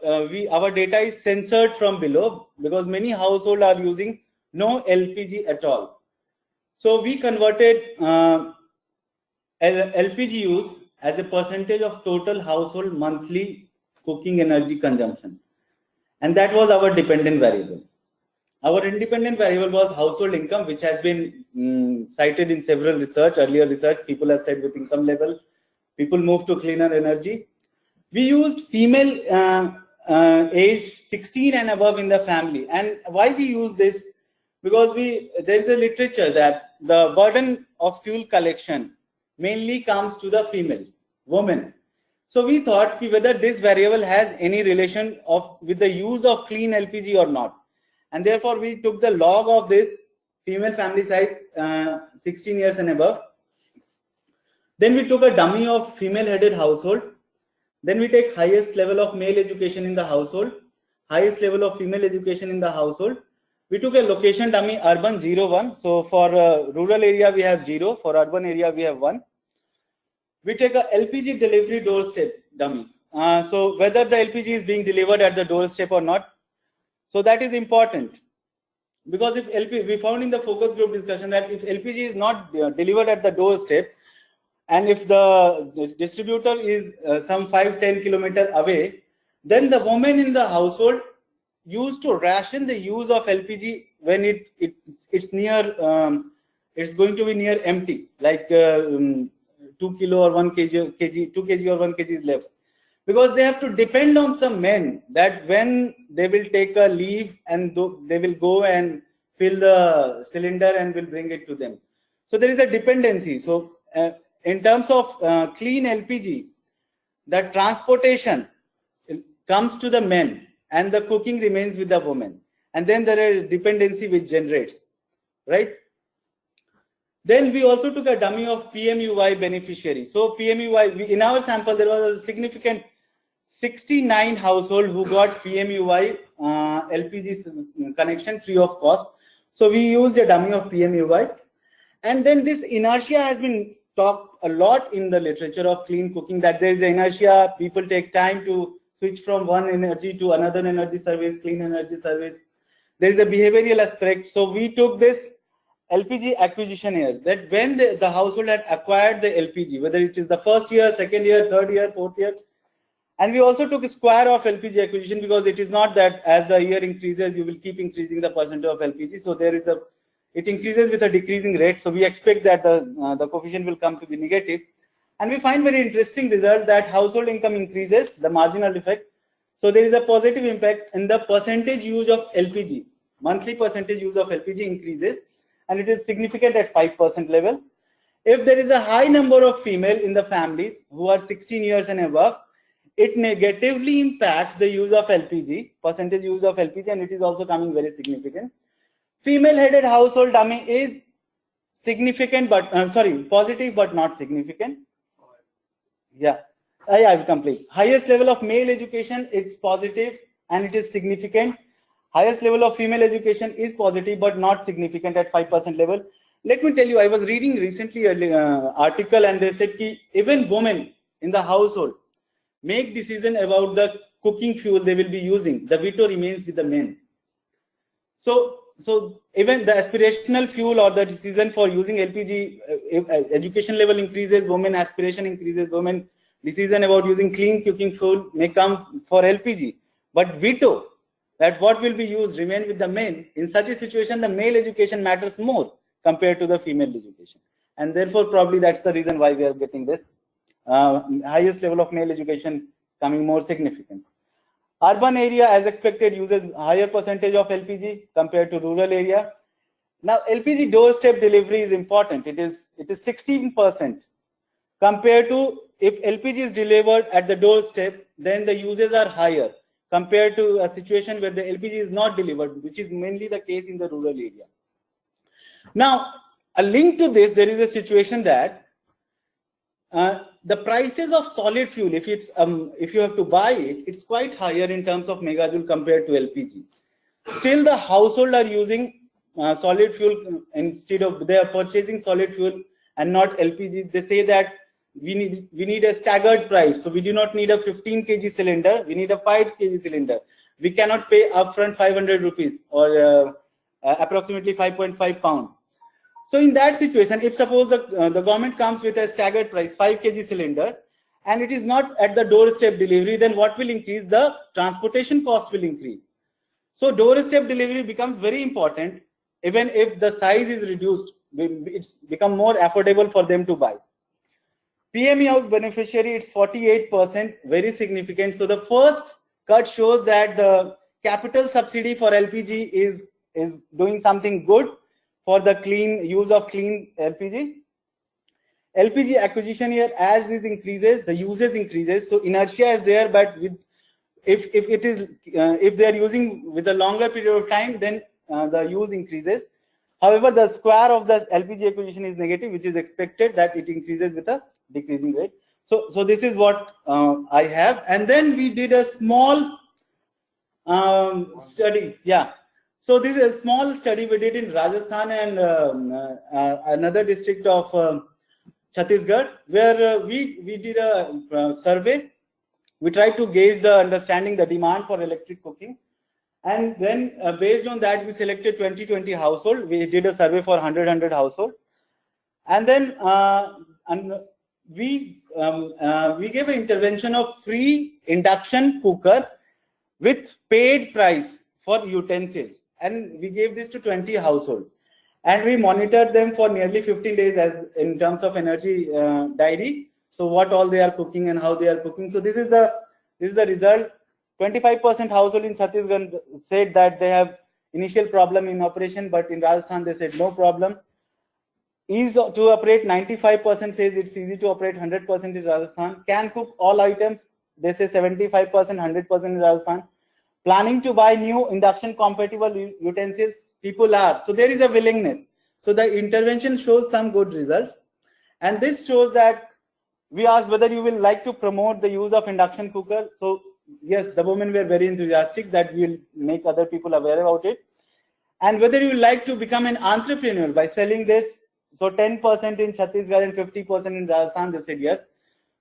Speaker 5: our data is censored from below, because many households are using no LPG at all. So we converted LPG use as a percentage of total household monthly cooking energy consumption, and that was our dependent variable. Our independent variable was household income, which has been cited in several earlier research. People have said with income level, people move to cleaner energy. We used female aged 16 and above in the family. And why we use this? Because there is a literature that the burden of fuel collection mainly comes to the female, woman. So we thought whether this variable has any relation with the use of clean LPG or not. And therefore, we took the log of this female family size 16 years and above. Then we took a dummy of female headed household. Then we take highest level of male education in the household, highest level of female education in the household. We took a location dummy, urban 0, 1. So for rural area, we have 0. For urban area, we have 1. We take a LPG delivery doorstep dummy. So whether the LPG is being delivered at the doorstep or not. So that is important, because if we found in the focus group discussion that if LPG is not delivered at the doorstep, and if the distributor is some 5-10 kilometers away, then the woman in the household used to ration the use of LPG when it's near, it's going to be near empty, like 2 kilo or 1 kg, 2 kg or 1 kg is left. Because they have to depend on some men that when they will take a leave and they will go and fill the cylinder and will bring it to them. So there is a dependency. So in terms of clean LPG, the transportation comes to the men and the cooking remains with the woman. And then there is dependency which generates, right? Then we also took a dummy of PMUY beneficiary. So PMUY, in our sample, there was a significant 69 households who got PMUY LPG connection free of cost. So we used a dummy of PMUY. And then this inertia has been talked a lot in the literature of clean cooking that there is inertia, people take time to switch from one energy to another energy service, clean energy service. There is a behavioral aspect. So we took this LPG acquisition year, that when the household had acquired the LPG, whether it is the first year, second year, third year, fourth year, and we also took a square of LPG acquisition, because it is not that as the year increases, you will keep increasing the percentage of LPG. So there is it increases with a decreasing rate. So we expect that the coefficient will come to be negative. And we find very interesting result that household income increases, the marginal effect. So there is a positive impact in the percentage use of LPG. Monthly percentage use of LPG increases, and it is significant at 5% level. If there is a high number of female in the family who are 16 years and above, it negatively impacts the use of LPG, percentage use of LPG, and it is also coming very significant. Female-headed household dummy is significant, but positive but not significant. Yeah, I will complete. Highest level of male education, it's positive and it is significant. Highest level of female education is positive but not significant at 5% level. Let me tell you, I was reading recently an article, and they said that even women in the household make decision about the cooking fuel they will be using. The veto remains with the men. So even the aspirational fuel or the decision for using LPG, education level increases, women aspiration increases, women decision about using clean cooking fuel may come for LPG. But veto, that what will be used, remain with the men. In such a situation, the male education matters more compared to the female education. And therefore, probably that's the reason why we are getting this highest level of male education coming more significant. Urban area, as expected, uses higher percentage of LPG compared to rural area. Now, LPG doorstep delivery is important. It is 16% compared to if LPG is delivered at the doorstep, then the uses are higher compared to a situation where the LPG is not delivered, which is mainly the case in the rural area. Now, a link to this, there is a situation that the prices of solid fuel, if you have to buy it, it's quite higher in terms of megajoule compared to LPG. Still, the household are using solid fuel instead of, they are purchasing solid fuel and not LPG. They say that we need a staggered price. So we do not need a 15 kg cylinder. We need a 5 kg cylinder. We cannot pay upfront 500 rupees or approximately 5.5 pound. So in that situation, if suppose the government comes with a staggered price, 5 kg cylinder, and it is not at the doorstep delivery, then what will increase? The transportation cost will increase. So doorstep delivery becomes very important. Even if the size is reduced, it's become more affordable for them to buy. PME out beneficiary, it's 48%, very significant. So the first cut shows that the capital subsidy for LPG is doing something good for the clean use of clean LPG. LPG acquisition here, as it increases, the usage increases. So inertia is there, but with if they are using with a longer period of time, then the use increases. However, the square of the LPG acquisition is negative, which is expected that it increases with a decreasing rate. So this is what I have, and then we did a small study. Yeah. So this is a small study we did in Rajasthan and another district of Chhattisgarh, where we did a survey. We tried to gauge the understanding the demand for electric cooking, and then based on that we selected 20 household. We did a survey for 100 household, and then we gave an intervention of free induction cooker with paid price for utensils. And we gave this to 20 households, and we monitored them for nearly 15 days as in terms of energy diary. So what all they are cooking and how they are cooking. So this is the result. 25% household in Chhattisgarh said that they have initial problem in operation, but in Rajasthan they said no problem. Ease to operate, 95% says it's easy to operate, 100% in Rajasthan. Can cook all items, they say 75%, 100% in Rajasthan. Planning to buy new induction compatible utensils, people are. So there is a willingness. So the intervention shows some good results. And this shows that we asked whether you will like to promote the use of induction cooker. So yes, the women were very enthusiastic that we will make other people aware about it. And whether you like to become an entrepreneur by selling this. So 10% in Chhattisgarh and 50% in Rajasthan, they said yes.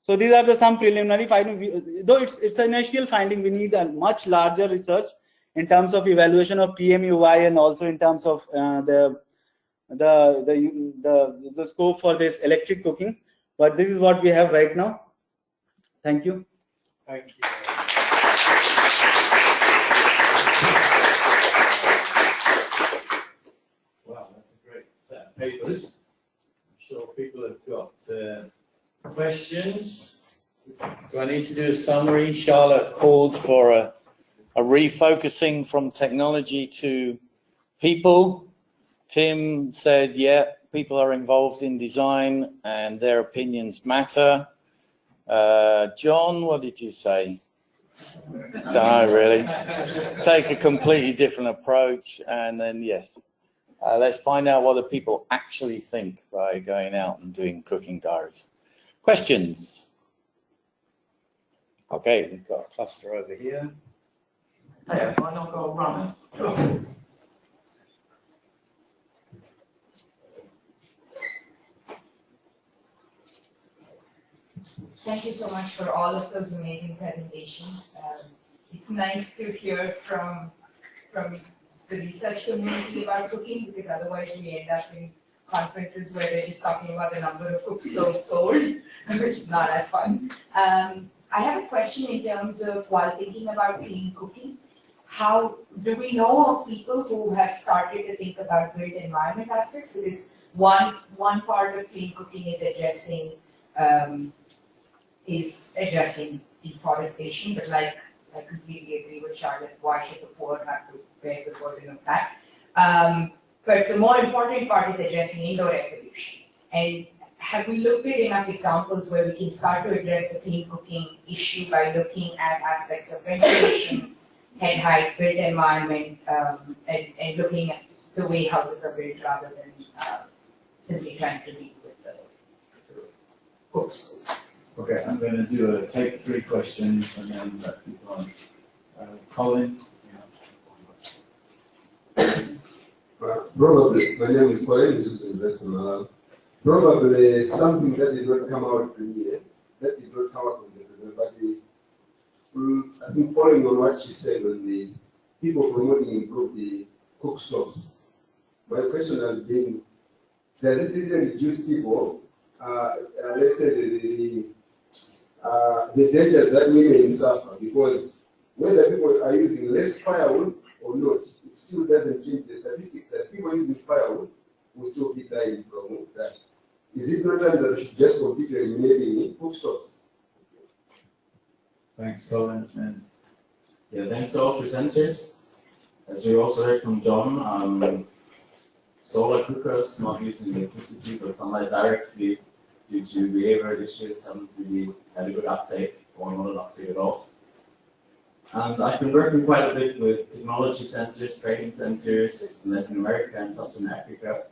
Speaker 5: So these are the some preliminary findings. Though it's an initial finding, we need a much larger research in terms of evaluation of PMUY and also in terms of the scope for this electric cooking. But this is what we have right now. Thank you.
Speaker 1: Thank you. Wow, that's a great set of papers. I'm sure people have got questions.
Speaker 6: Do I need to do a summary? Charlotte called for a refocusing from technology to people. Tim said, yeah, people are involved in design and their opinions matter. John, what did you say? Don't know, really. Take a completely different approach. And then, yes, let's find out what the people actually think by going out and doing cooking diaries. Questions? Okay, we've got a cluster over here. Hey, why not go running?
Speaker 7: Thank you so much for all of those amazing presentations. It's nice to hear from the research community about cooking, because otherwise we end up in conferences where they're just talking about the number of cook stoves sold, which is not as fun. I have a question in terms of, while thinking about clean cooking, how do we know of people who have started to think about built environment aspects? Because one part of clean cooking is addressing deforestation, but like I completely agree with Charlotte, why should the poor have to bear the burden of that? But the more important part is addressing indoor air pollution. And have we looked at enough examples where we can start to address the clean cooking issue by looking at aspects of ventilation, head height, built environment, and looking at the way houses are built rather than simply trying to deal with the cooks?
Speaker 1: Okay, I'm going to take 3 questions and then let people answer. Colin?
Speaker 8: Probably, my name is Cowan, this is investment. Probably something that did not come out from here, that did not come out from the president, but I think following on what she said on the people promoting improve the cook stoves. My question has been, does it really reduce people, let's say the danger that women suffer, because whether people are using less firewood or not, it still doesn't change the statistics that people using firewood will still be dying from that. Is it not time that we should just completely eliminate cook stoves?
Speaker 1: Thanks, Colin. And yeah, thanks to all presenters. As we also heard from John, solar cookers not using electricity but sunlight directly due to behavioral issues haven't really had a good uptake, or not an uptake at all. And I've been working quite a bit with technology centers, training centers in Latin America and Southern Africa,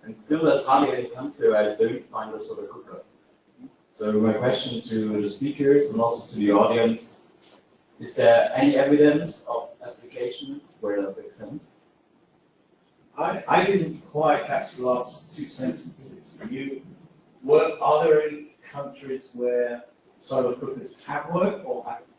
Speaker 1: and still there's hardly any country where I don't find a solar cooker. So my question to the speakers and also to the audience, is there any evidence of applications where that makes sense?
Speaker 9: I didn't quite catch the last 2 sentences. Are there any countries where solar cookers have worked or haven't?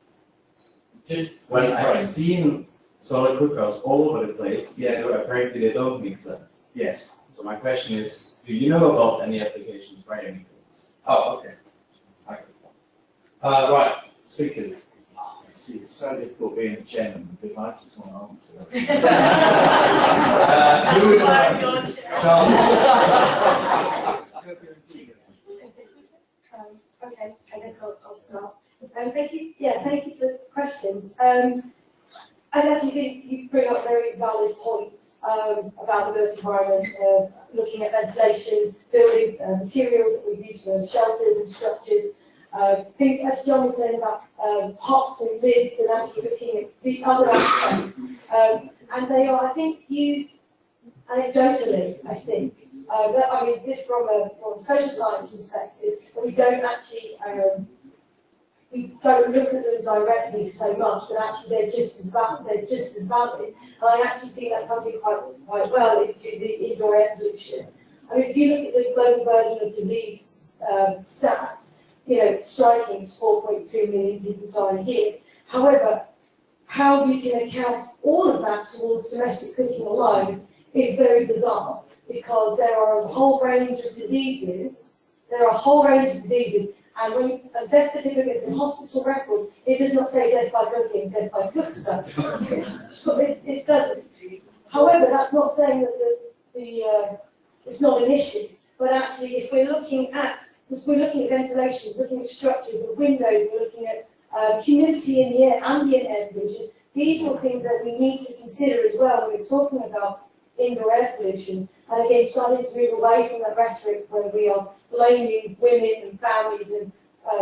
Speaker 9: Just
Speaker 1: when I've seen solar cookers all over the place, yes, apparently they don't make sense.
Speaker 9: Yes.
Speaker 1: So my question is, do you know about any applications where it makes sense?
Speaker 9: Oh, okay. Right, speakers. Oh, it's so difficult being a chairman because I just want to answer. Who would
Speaker 2: Okay, I guess I'll start. Thank you. Yeah, thank you for the questions. I actually think you bring up very valid points about the built environment, looking at ventilation, building materials that we use for shelters and structures. Things, as John was saying about pots and lids, and actually looking at the other aspects. And they are, I think, used anecdotally, I think. I mean, this from a social science perspective, but we don't actually look at them directly so much, but actually they're just as valid. And I actually think that comes in quite well into the indoor air pollution. I mean, if you look at the global burden of disease stats, you know, it's striking, it's 4.2 million people die a year. However, how you can account all of that towards domestic cooking alone is very bizarre, because there are a whole range of diseases, and when death certificates in hospital record, it does not say death by cooking, death by cook stuff. it doesn't. However, that's not saying that it's not an issue, but actually if we're looking at ventilation, looking at structures and windows, we're looking at humidity in the air, ambient air pollution, these are things that we need to consider as well when we're talking about indoor air pollution. And again, starting to move away from that rhetoric where we are blaming women and families and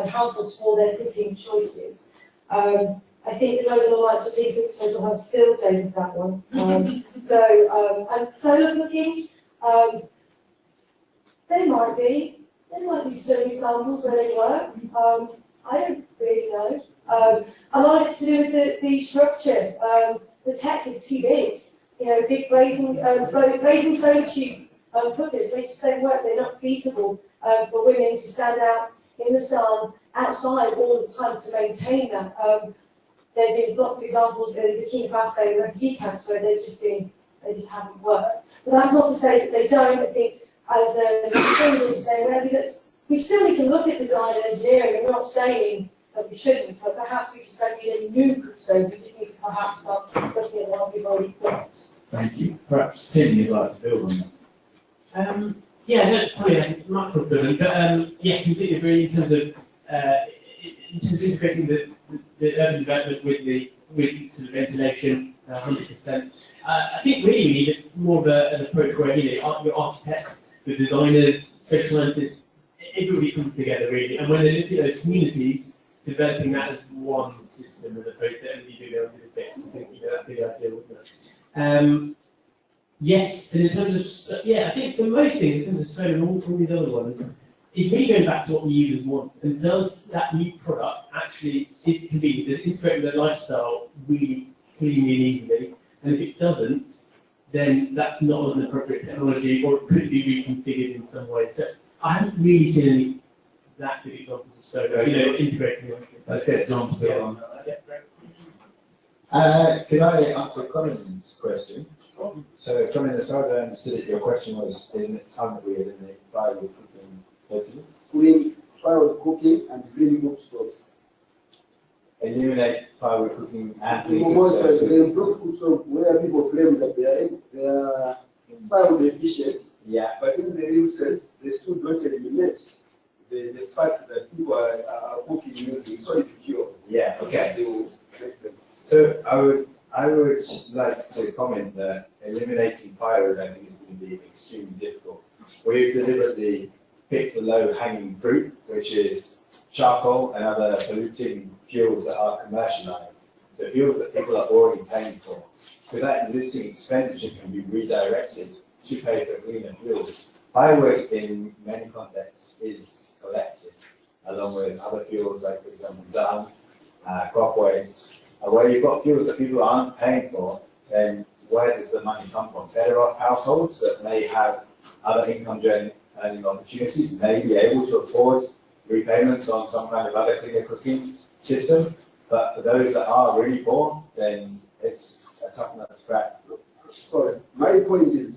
Speaker 2: households for their cooking choices. I think the Northern Alliance for Clean Cooks will have a field day with that one. And solar cooking, there might be some examples where they work. I don't really know. A lot of it's to do with the structure. The tech is too big. You know, big blazing solar tube cookers, they just don't work. They're not feasible for women to stand out in the sun, outside all the time to maintain that. There's been lots of examples in Burkina Faso and refugee camps where they just haven't worked. But that's not to say that they don't. I think, as Sandra was saying, we still need to look at design and engineering. We're not saying that we shouldn't. So perhaps we just don't need any new cook stoves. We just need to perhaps start looking at what we've already got.
Speaker 1: Thank you. Perhaps Tim, you'd like to build on that.
Speaker 3: Yeah, no, probably a macro building, but yeah, completely agree in terms of integrating the urban development with sort of ventilation, 100%. I think really we need more of an approach where your architects, the designers, social scientists, everybody comes together really, and when they look at those communities, developing that as one system as opposed to everybody doing their own little bits. I think that'd be the ideal, wouldn't it? Yes, and in terms of, I think for most things, in terms of solar and all these other ones, it's really going back to what the users want. And does that new product actually is convenient? Does it integrate with their lifestyle really cleanly and easily? And if it doesn't, then that's not an appropriate technology, or it could be reconfigured in some way. So I haven't really seen any that good examples of solar, integrating the
Speaker 1: Let's get John to build on that.
Speaker 10: Can I answer Colin's question? So, Colin, as far as I understood it, your question was, isn't it time that we eliminate firewood cooking totally?
Speaker 8: Green firewood cooking and green cook stoves.
Speaker 10: Eliminate firewood cooking and green
Speaker 8: Most
Speaker 10: cook stoves.
Speaker 8: the improved cook stove where people claim that they are firewood efficient, but in the real sense, they still don't eliminate the fact that people are cooking using solid fuels.
Speaker 10: Yeah, okay.
Speaker 8: To make them.
Speaker 10: So I would like to comment that eliminating firewood, I think, is going to be extremely difficult. We've deliberately picked the low-hanging fruit, which is charcoal and other polluting fuels that are commercialized. So fuels that people are already paying for. So that existing expenditure can be redirected to pay for cleaner fuels. Firewood, in many contexts, is collected, along with other fuels like, for example, dung, crop waste. Where you've got fuels that people aren't paying for, then where does the money come from? Better off households that may have other income earning opportunities, may be able to afford repayments on some kind of other cleaner cooking system. But for those that are really poor, then it's a tough nut to crack.
Speaker 8: Sorry, my point is,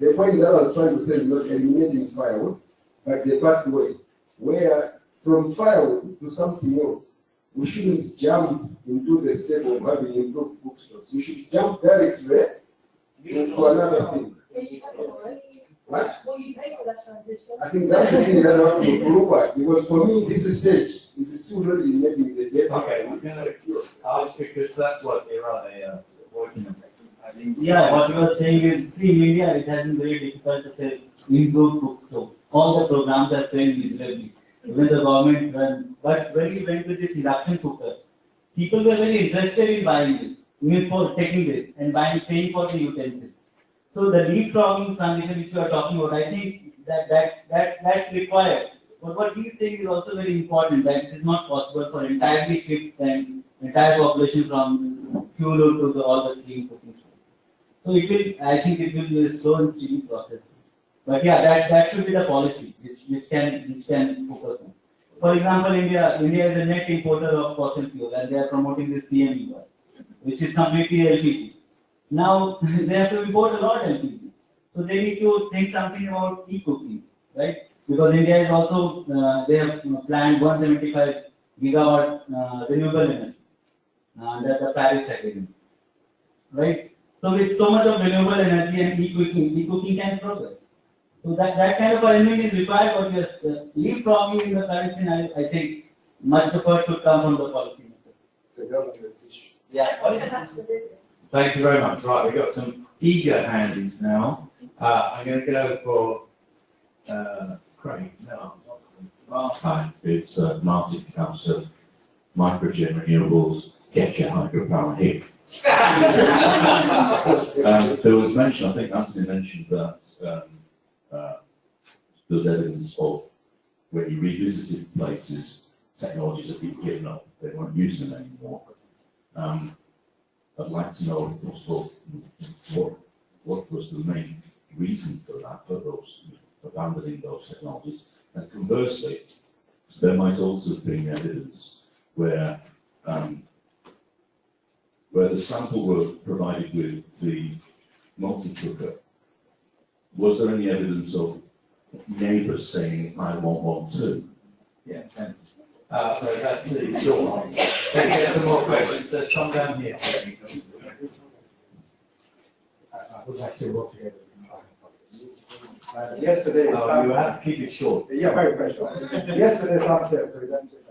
Speaker 8: the point that I was trying to say is not eliminating firewood, but the pathway where from firewood to something else, we shouldn't jump into the step of having improved cook stoves. We should jump directly into another thing. What?
Speaker 2: you pay for that transition.
Speaker 8: I think that's the thing that I want to look at, because for me, this stage is still really maybe the data.
Speaker 1: Okay, we're going to ask because that's what IRADe are working on. I think.
Speaker 5: Yeah, what you are saying is, see, in India, it has been very difficult to say improve cook stove. All the programs are failed miserably. Even the government run. But when we went with this induction cooker, people were very interested in buying this, even for taking this and paying for the utensils. So the leapfrogging transition which you are talking about, I think that's required. But what he is saying is also very important, that it is not possible for entirely shift and entire population from fuel to all the clean cooking. So it will, I think it will be a slow and steady process. But yeah, that should be the policy which can focus on. For example, India is a net importer of fossil fuel, and they are promoting this DME, which is completely LPG. Now they have to import a lot LPG, so they need to think something about e-cooking, right? Because India is also they have planned 175 gigawatt renewable energy under the Paris Agreement, right? So with so much of renewable energy and e-cooking can progress. So that kind of arrangement is required, but yes, leapfrogging in the current scenario, I think much effort should come from the policy maker.
Speaker 8: So governance issue.
Speaker 5: Yeah.
Speaker 1: Thank you very much. Right, we've got some eager handies now. I'm going to go for Craig. No,
Speaker 11: Hi, it's Martin Council, Microgen Renewables, get your hydropower here. There was mention, I think Anthony mentioned that there's evidence of when you revisited places, technologies have been given up, they weren't using them anymore. I'd like to know, if possible, what was the main reason for that, for those abandoning those technologies, and conversely, there might also have been evidence where the sample were provided with the multi-cooker. Was there any evidence of neighbours saying, I want one too?
Speaker 1: yeah, thanks. That's the short one. Let's get some more questions. There's some down here.
Speaker 10: I would like to work together. Yesterday,
Speaker 1: You have to keep it short.
Speaker 10: yeah, very short. Yesterday, Zambia presented a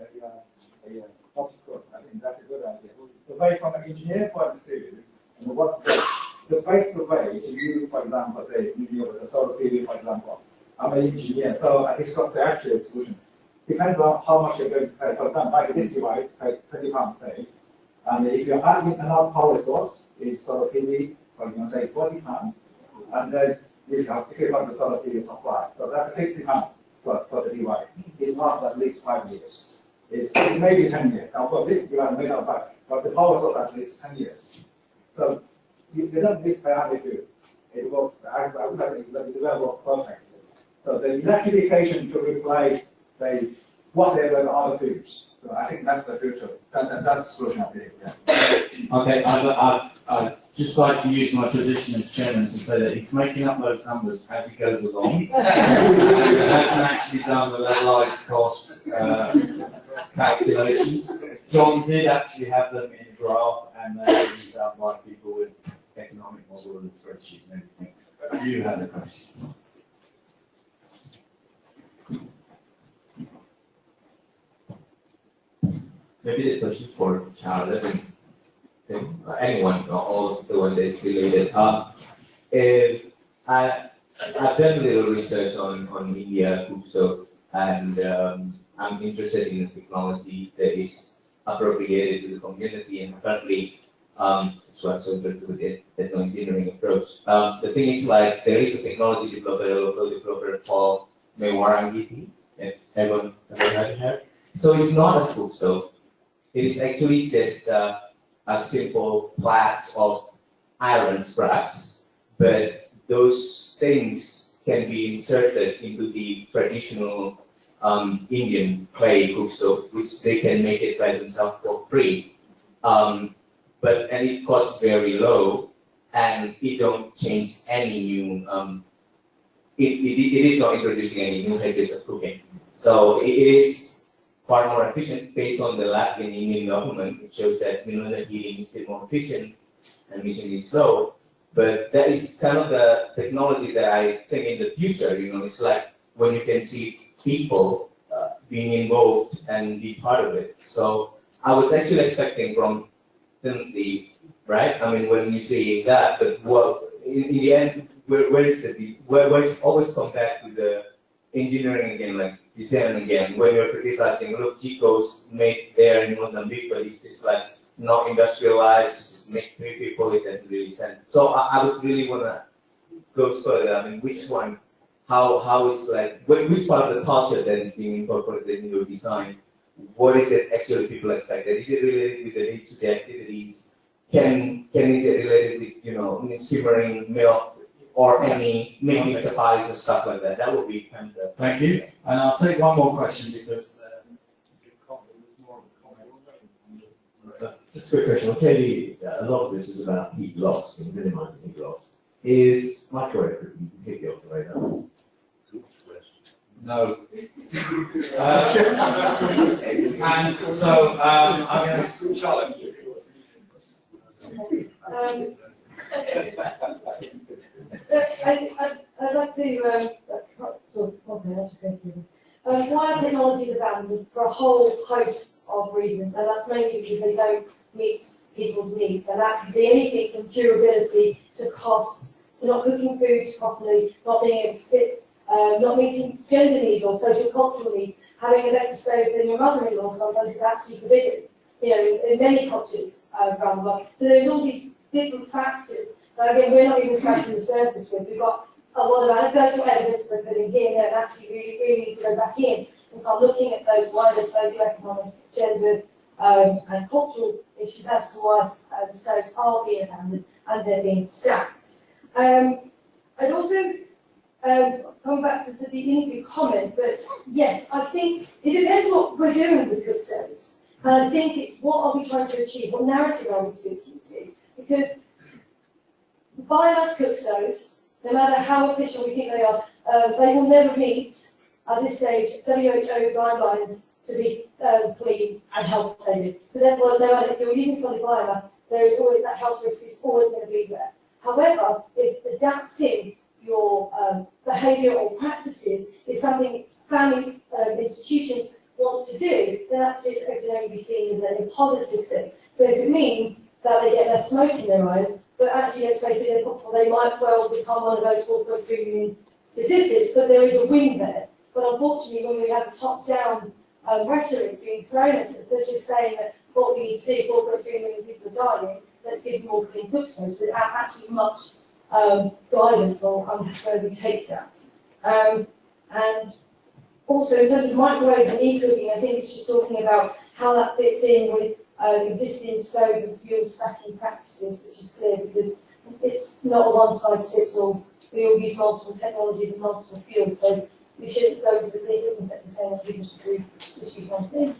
Speaker 10: obstacle. I think that's a good idea. The way from an engineer point of view, and what's the best way to use, for example, the solar PV, for example. I'm an engineer, so I discussed the actual solution. Depends on how much you're going to pay. For example, like this device, pay £20 say. And if you're adding another power source, it's solar PV, for example, say £40, and then if you have the solar PV supply, so that's £60 for the device. It lasts at least 5 years. It may be 10 years. Now, for this device, may not buy, but the power source at least 10 years. So you don't need to pay anything. It works. I would like to develop perfectly. So the electrification to replace whatever the other fuels. So I think that's the future. That's the solution I think. Yeah.
Speaker 1: Okay, I'd just like to use my position as chairman to say that he's making up those numbers as he goes along. And he hasn't actually done the levelized cost calculations. John did actually have them in a graph, and they're done by people with economic model and spreadsheet and everything. But you had a question.
Speaker 12: Maybe the question for Charles and anyone, all the one that's related. I've done a little research on India cooktop, and I'm interested in the technology that is appropriated to the community, and apparently, so I'm so interested with the engineering approach. The thing is, like, there is a technology developer, a local developer called Mewarangiti. Everyone ever heard? So it's not a cooktop. It is actually just a simple plats of iron scraps, but those things can be inserted into the traditional Indian clay cookstove, which they can make it by themselves for free. And it costs very low, and it don't change any new. It is not introducing any new habits of cooking. So it is far more efficient based on the lab in Indian government. It shows that the heating is still more efficient and mission is slow. But that is kind of the technology that I think in the future, it's like when you can see people being involved and be part of it. So I was actually expecting from the, right? I mean, when you say that, but what, in the end, where is it? Where it's always come back to the engineering again, like design again, when you're criticizing, look, Chico's made there in Mozambique, but it's just like not industrialized, it's just make 3 people, it doesn't really sense. So I was really want to go further. I mean, which one, how is like, which part of the culture that is being incorporated in your design? What is it actually people expected? Is it related with the day-to-day activities? Is it related with, simmering milk or any making safaris and stuff like that. That would be kind of.
Speaker 9: Thank you. And I'll take one more question because
Speaker 10: Just a quick question. Clearly, a lot of this is about heat loss and minimizing heat loss. Is microwave cooking completely off the radar?
Speaker 9: no. And so I'm going to Charlotte.
Speaker 2: I'd like to sort of, okay, I'll just go through them. Why are technologies abandoned for a whole host of reasons? And that's mainly because they don't meet people's needs. And that could be anything from durability to cost, to not cooking foods properly, not being able to sit, not meeting gender needs or social cultural needs. Having a better stove than your mother-in-law sometimes is actually forbidden, you know, in many cultures around the world. So there's all these different factors that, again, we're not even scratching the surface with. We've got a lot of anecdotal evidence that we're putting here and actually really need to go back in and start looking at those wider socioeconomic, gender and cultural issues as to why the stoves are being abandoned and they're being stacked. I'd also come back to the Indian comment, but yes, I think it depends what we're doing with cook stoves. And I think it's what are we trying to achieve, what narrative are we speaking to? Because biomass cook stoves, no matter how efficient we think they are, they will never meet, at this stage, WHO guidelines to be clean and health saving. So therefore, no matter if you're using solid biomass, there is always that health risk is always going to be there. However, if adapting your behavioural practices is something families, institutions want to do, then actually it can only be seen as a positive thing. So if it means that they get less smoke in their eyes, but actually, let's face it, they might well become one of those 4.3 million statistics, but there is a win there. But unfortunately, when we have the top-down rhetoric being thrown at us, they're just saying that what we need to do, 4.3 million people are dying, let's give more clean cook stoves, without actually much guidance on where we take that. And also, in terms of microwaves and e-cooking, I think it's just talking about how that fits in with existing stove and fuel stacking practices, which is clear because it's not a one-size-fits-all. We all use multiple technologies and multiple fuels, so we shouldn't go into the clean cooking sector saying that people should just use one thing.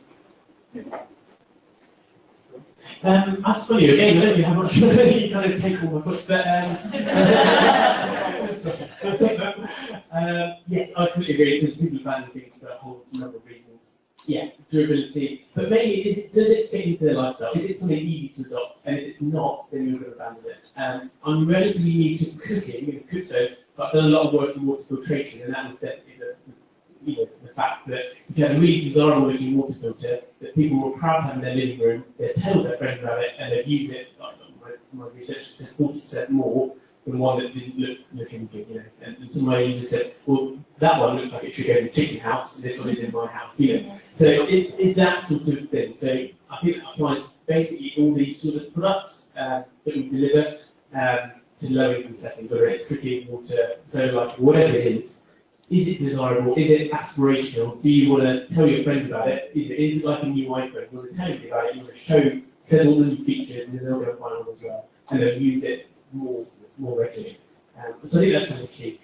Speaker 3: As for you, again, I don't really have much you kind of take all my books, but yes, I completely agree. So people abandon things for a whole number of reasons. Yeah, durability, but mainly does it fit into their lifestyle? Is it something easy to adopt? And if it's not, then you're going to abandon it. I'm relatively new to cooking and cook stove, but I've done a lot of work in water filtration, and that was definitely the fact that if you had a really desirable looking water filter that people were proud to have in their living room, they'd tell their friends about it, and they'd use it. My research said 40% more than one that didn't look any good, you know. And some of my users said, well, that one looks like it should go in the chicken house, and this one is in my house, you know. So it's that sort of thing. So I think that applies to basically all these sort of products that we deliver to low income settings, whether it's cooking, water, solar light, whatever it is. Is it desirable? Is it aspirational? Do you want to tell your friends about it? Is it like a new iPhone? You want to tell them about it, you want to show them all the new features, and then they'll go and find all as well, and they'll use it more regularly. So I think that's really key.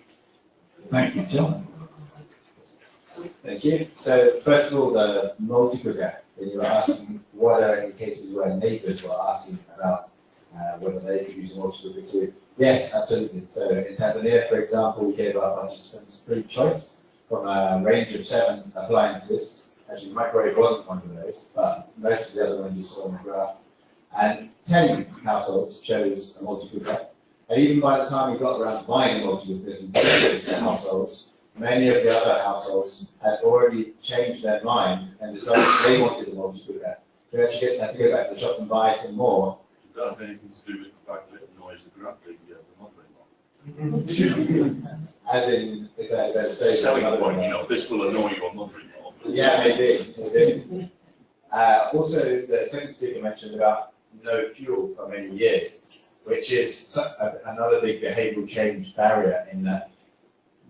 Speaker 9: Thank you, John.
Speaker 10: Thank you. So first of all, the multi-cooker, when you were asking what are any cases where neighbours were asking about whether they could use a multi-cooker too. Yes, absolutely. So in Tanzania, for example, we gave our participants free choice from a range of 7 appliances. Actually, the microwave wasn't one of those, but most of the other ones you saw on the graph. And 10 households chose a multi-cooker. And even by the time we got around to buying a multi-cookers in those households, many of the other households had already changed their mind and decided they wanted a multi-cooker. We actually had to go back to the shop and buy some more.
Speaker 11: Does that have anything to do with the fact that it annoys the grumpy the mother-in-law?
Speaker 10: As in, is that
Speaker 11: selling point, you know, this will annoy your mother-in-law.
Speaker 10: Yeah, maybe. Also, the second speaker mentioned about no fuel for many years, which is another big behavioural change barrier in that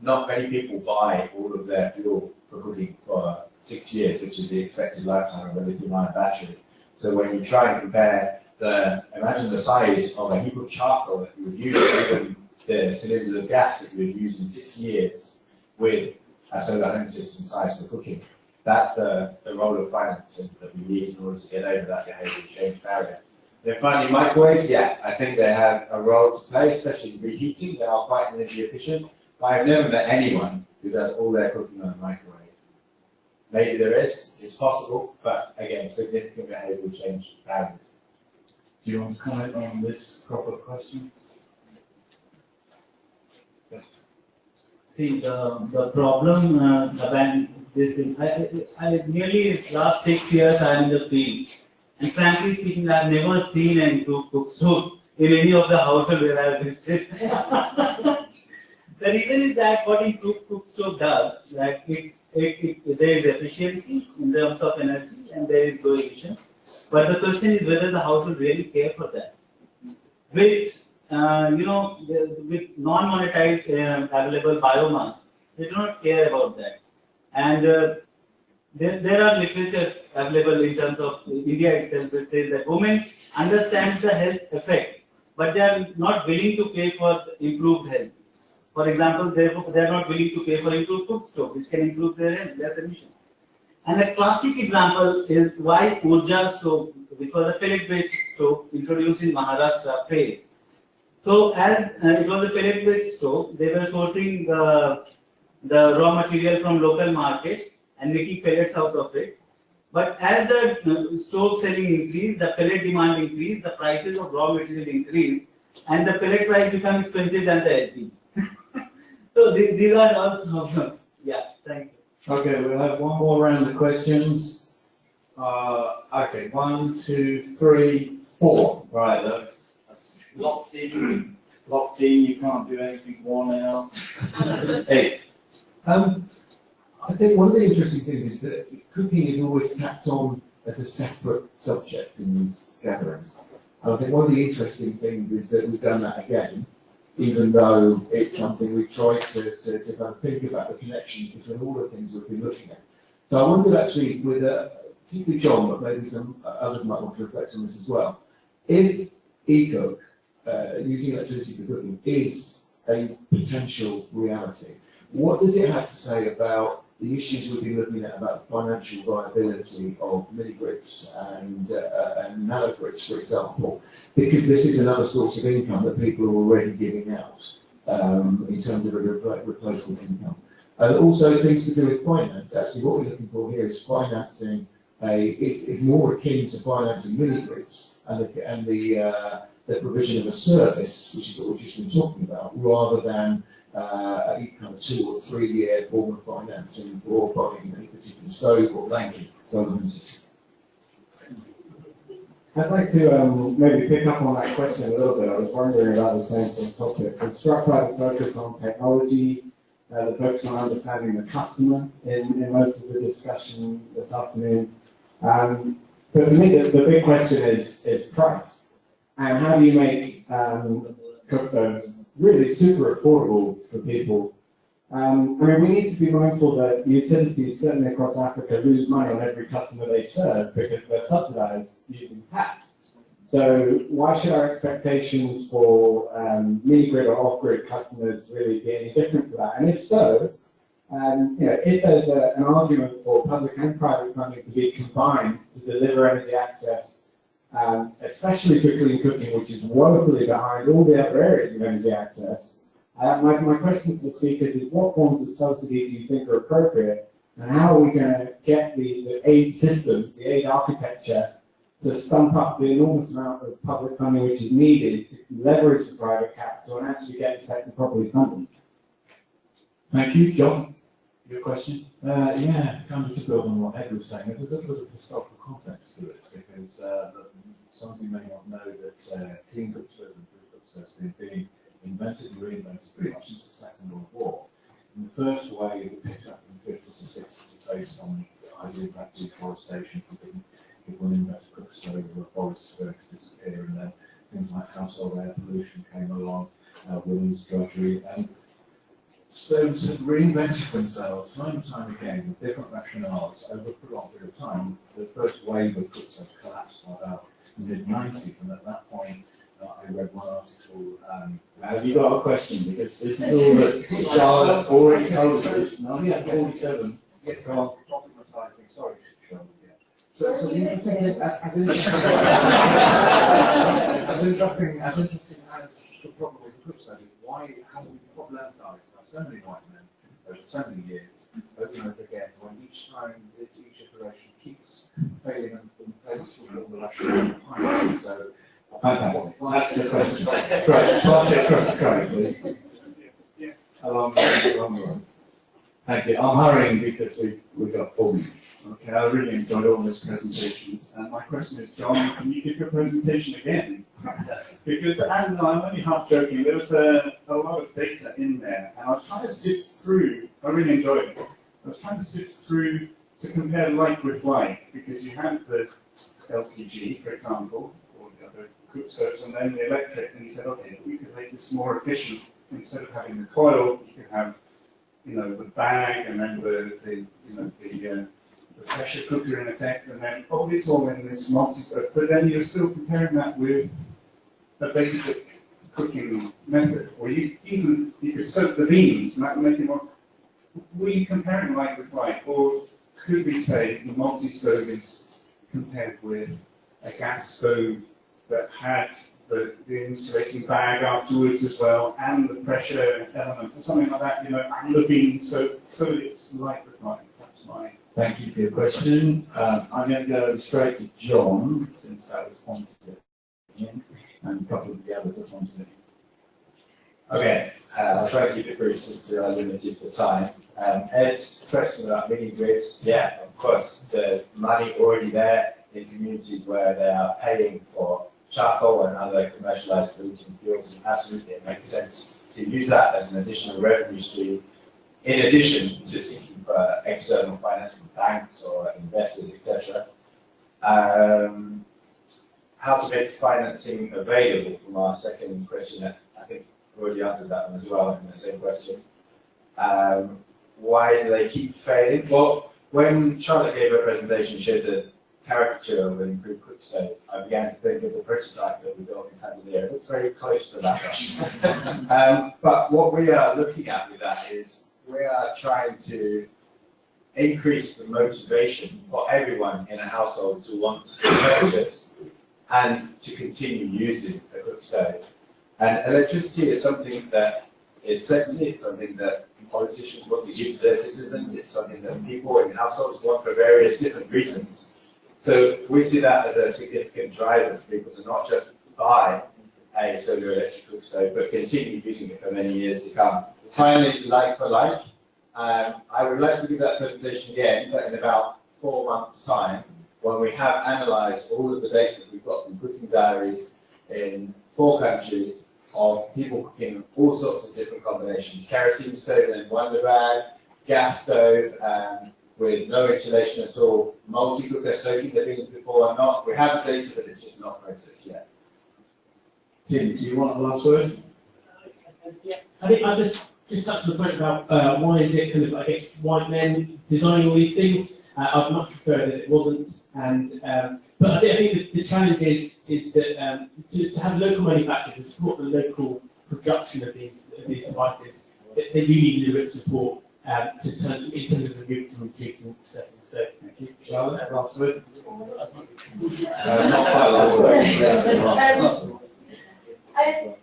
Speaker 10: not many people buy all of their fuel for cooking for 6 years, which is the expected lifetime of a lithium-ion battery. So when you try and compare imagine the size of a heap of charcoal that you would use even the cylinders of gas that you would use in 6 years with a solar home system size for cooking. That's the role of financing that we need in order to get over that behavioural change barrier. And then finally, microwaves, yeah, I think they have a role to play, especially in reheating. They are quite energy efficient, but I've never met anyone who does all their cooking on a microwave. Maybe there is, it's possible, but again, significant behavioural change barriers.
Speaker 9: Do you want to comment on this proper question?
Speaker 5: See, the problem about this thing, I nearly last 6 years I am in the field, and frankly speaking, I have never seen an improved cook stove in any of the households where I have visited. The reason is that what improved cook stove does, that there is efficiency in terms of energy and there is low emission, but the question is whether the household really care for that. With with non-monetized available biomass, they do not care about that. And there are literature available in terms of India itself that says that women understand the health effect, but they are not willing to pay for improved health. For example, they are not willing to pay for improved cook stove, which can improve their health, less emission. And a classic example is why Ujjwala stove, which was a pellet-based stove introduced in Maharashtra, failed. So as it was a pellet-based stove, they were sourcing the raw material from local market and making pellets out of it. But as the stove selling increased, the pellet demand increased, the prices of raw material increased, and the pellet price became expensive than the LP. So these are all problems. Yeah, thank you.
Speaker 9: Okay, we'll have one more round of questions. Okay, 1, 2, 3, 4. Right, that's locked in. Locked in, you can't do anything more now. 8.
Speaker 8: I think one of the interesting things is that cooking is always tacked on as a separate subject in these gatherings. And I think one of the interesting things is that we've done that again, even though it's something we've tried to kind of think about the connections between all the things we've been looking at. So I wondered actually, with particularly John, but maybe some others might want to reflect on this as well, if e-cook, using electricity for cooking, is a potential reality, what does it have to say about the issues we've been looking at about the financial viability of mini-grids and nanogrids, for example? Because this is another source of income that people are already giving out in terms of a replacement income. And also things to do with finance. Actually, what we're looking for here is financing it's more akin to financing mini-grids and the provision of a service, which is what we've just been talking about, rather than a kind of 2 or 3 year form of financing for buying a particular stove or banking. So,
Speaker 13: I'd like to maybe pick up on that question a little bit. I was wondering about the same sort of topic. I'm struck by the focus on technology, the focus on understanding the customer in most of the discussion this afternoon. But to me, the big question is price. And how do you make cook stoves really super affordable for people? I mean, we need to be mindful that utilities, certainly across Africa, lose money on every customer they serve because they're subsidized using tax. So why should our expectations for mini-grid or off-grid customers really be any different to that? And if so, if there's an argument for public and private funding to be combined to deliver energy access, especially for clean cooking, which is woefully behind all the other areas of energy access, my question to the speakers is, what forms of subsidy do you think are appropriate, and how are we going to get the aid system, the aid architecture, to stump up the enormous amount of public funding which is needed to leverage the private capital and actually get the sector properly funded?
Speaker 9: Thank you. John, your question? Yeah, kind of to build on what Ed was saying, there's a little bit of historical context to it, because some of you may not know that clean cook stoves and food cook stoves have been invented and reinvented pretty much since the Second World War. And the first wave that picked up in the 50s and 60s was based on the idea of deforestation, people invented cook stove, the forests were going to disappear, and then things like household air pollution came along, women's drudgery, and stoves had reinvented themselves time and time again with different rationales over a prolonged period of time. The first wave of cook stoves collapsed by about the mid-90s, and at that point, I read one article. Have you got a question? Because this is all that Charlotte already told us. 1947.
Speaker 14: Yes, go on. Problematizing. Sorry, Sean. So the interesting thing, as interesting as the problem with the group study, why have we problematized by so many white men over so many years, over and over again, when each time each iteration keeps failing and failing to form the rational behind it? So
Speaker 9: Fantastic. That's the question. Great. Pass it across the crowd, please. Along the line. Thank you. I'm hurrying because we've got 4 minutes.
Speaker 15: Okay, I really enjoyed all those presentations. And my question is, John, can you give your presentation again? Because, and I'm only half joking, there was a lot of data in there, and I was trying to sift through, I really enjoyed it. I was trying to sift through to compare like with like, because you had the LPG, for example, or the other cook stoves, and then the electric, and you said, okay, we could make this more efficient. Instead of having the coil, you could have, you know, the bag, and then the pressure cooker in effect, and then it's all in this multi-stove. But then you're still comparing that with a basic cooking method, or you could soak the beans, and that would make it more. Were you comparing like with like, or could we say the multi-stove is compared with a gas stove that had the insulating bag afterwards as well, and the pressure element, or something like that, you know, and the beans, so it's like with like. That's my.
Speaker 9: Thank you for your question. I'm going to go straight to John, since that was pointed at him, and a couple of the others have pointed at him.
Speaker 10: Okay, I'll try to keep it brief since we are limited for time. Ed's question about mini grids, yeah, of course, there's money already there in communities where they are paying for charcoal and other commercialized polluting fuels, and absolutely it makes sense to use that as an additional revenue stream, in addition to seeking for external finance from banks or investors, etc. How to make financing available from our second question, I think we already answered that one as well in the same question. Why do they keep failing? Well, when Charlotte gave her presentation, she showed the caricature of an improved cook stove, I began to think of the prototype that we built in Tanzania. It looks very close to that one. But what we are looking at with that is we are trying to increase the motivation for everyone in a household to want to purchase and to continue using a cook stove. And electricity is something that is sexy, it's something that politicians want to give to their citizens, it's something that people in households want for various different reasons. So we see that as a significant driver for people to not just buy a solar electric cook stove, but continue using it for many years to come. Finally, like for like, I would like to give that presentation again, but in about 4 months' time, when we have analysed all of the data that we've got from cooking diaries in 4 countries of people cooking all sorts of different combinations. Kerosene stove in one bag, gas stove with no insulation at all, multi-cooker soaking the beans before or not. We have the data, but it's just not processed yet.
Speaker 9: Tim, do you want a last word?
Speaker 3: Yeah, I think I'll just touch on the point about why is it kind of, I guess, white men designing all these things. I'd much prefer that it wasn't. And but I think the challenge is that to have local manufacturers to support the local production of these devices, they do need a little bit of support in terms of the roots and reducing settings. So
Speaker 9: thank you. Charlotte, last word.
Speaker 2: I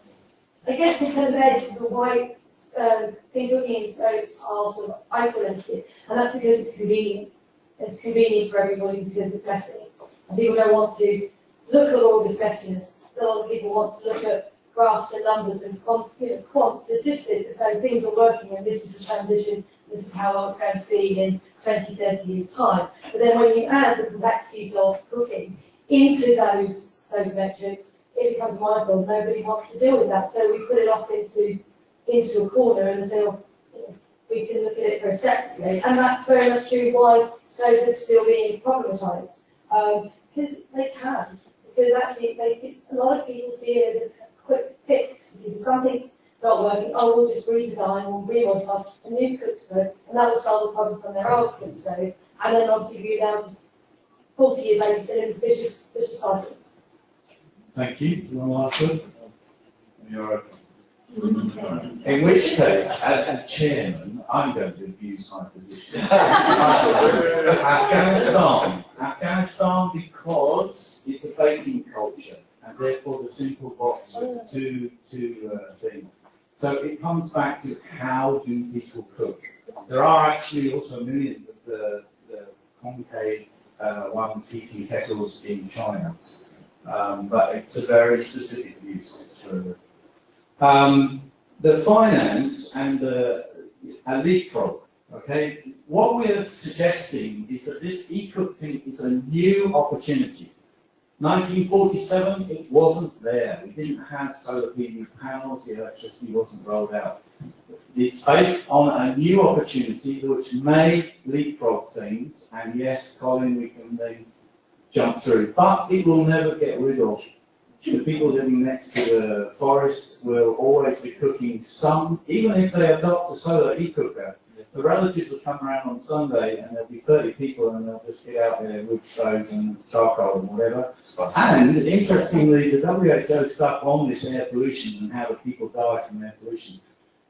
Speaker 2: guess in terms of edge, the white cooking stoves are sort of isolated, and that's because it's convenient. It's convenient for everybody because it's messy. And people don't want to look at all this messiness. A lot of people want to look at graphs and numbers and quant statistics to say things are working and this is the transition, this is how it's going to be in 20, 30 years' time. But then when you add the complexities of cooking into those metrics, it becomes mindful. Nobody wants to deal with that. So we put it off into a corner and say, oh, we can look at it very separately. And that's very much true why stoves are still being problematized. Because they can. Because actually a lot of people see it as a quick fix. Because if something's not working, oh, we'll just redesign or remodify a new cook stove, and that will solve the problem from their old cook stove. And then obviously you're now just 40 years later still in this vicious cycle.
Speaker 9: Thank you. You want to answer? You're okay. In which case, as the chairman, I'm going to abuse my position. Afghanistan because it's a baking culture, and therefore the simple box with two things. So it comes back to how do people cook. There are actually also millions of the concave ones, heating kettles in China, but it's a very specific use. It's the finance and the leapfrog, okay? What we're suggesting is that this e-cook thing is a new opportunity. 1947, it wasn't there. We didn't have solar PV panels, the electricity wasn't rolled out. It's based on a new opportunity which may leapfrog things, and yes, Colin, we can then jump through, but it will never get rid of. The people living next to the forest will always be cooking some, even if they adopt a solar e-cooker, the relatives will come around on Sunday and there'll be 30 people and they'll just get out their wood stoves and charcoal and whatever. And interestingly, the WHO stuff on this air pollution and how the people die from air pollution,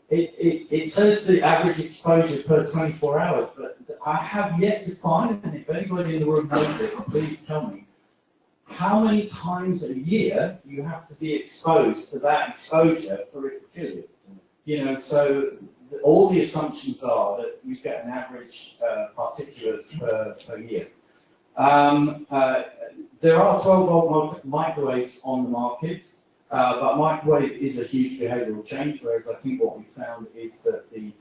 Speaker 9: it says the average exposure per 24 hours, but I have yet to find, and if anybody in the room knows it, please tell me, how many times a year you have to be exposed to that exposure for it to kill you. You know, so all the assumptions are that you get an average particulates per year. There are 12-volt microwaves on the market, but microwave is a huge behavioural change, whereas I think what we found is that the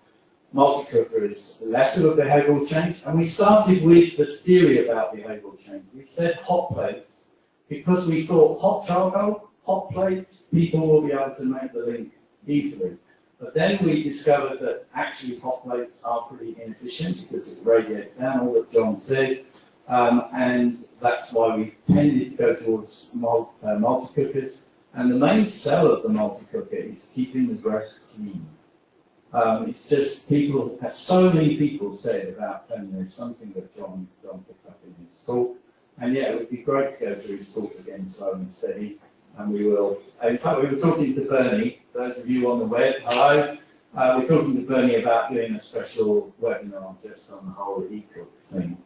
Speaker 9: multi-cooker is less of a behavioural change. And we started with the theory about behavioural change. We said hot plates, because we thought hot charcoal, hot plates, people will be able to make the link easily. But then we discovered that actually hot plates are pretty inefficient because it radiates down, all that John said, and that's why we tended to go towards multi-cookers. And the main sell of the multi-cooker is keeping the dress clean. It's just people, so many people said about cleanliness, something that John picked up in his talk. And yeah, it would be great to go through his talk again slow and steady, and we will. In fact, we were talking to Bernie, those of you on the web, hello. We're talking to Bernie about doing a special webinar just on the whole e-cook thing.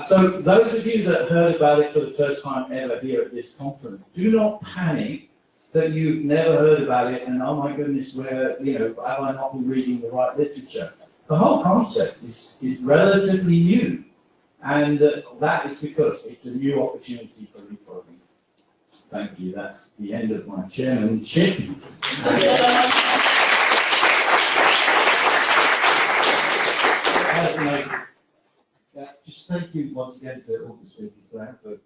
Speaker 9: So those of you that heard about it for the first time ever here at this conference, do not panic that you've never heard about it and oh my goodness, where, you know, have I not been reading the right literature? The whole concept is relatively new. And that is because it's a new opportunity for leapfrogging. Thank you. That's the end of my chairmanship.
Speaker 14: Just thank you once again to all the speakers there for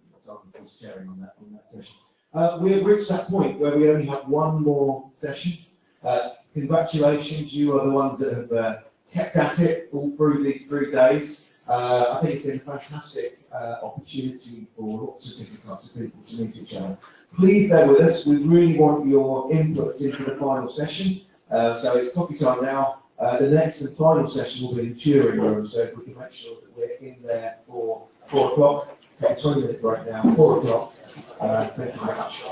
Speaker 14: sharing on that session. We have reached that point where we only have one more session. Congratulations, you are the ones that have kept at it all through these 3 days. I think it's been a fantastic opportunity for lots of different types of people to meet each other. Please bear with us. We really want your inputs into the final session. So it's coffee time now. The next and final session will be in the Turing room, so if we can make sure that we're in there for 4 o'clock. Take a 20-minute break now, 4 o'clock. Thank you very much.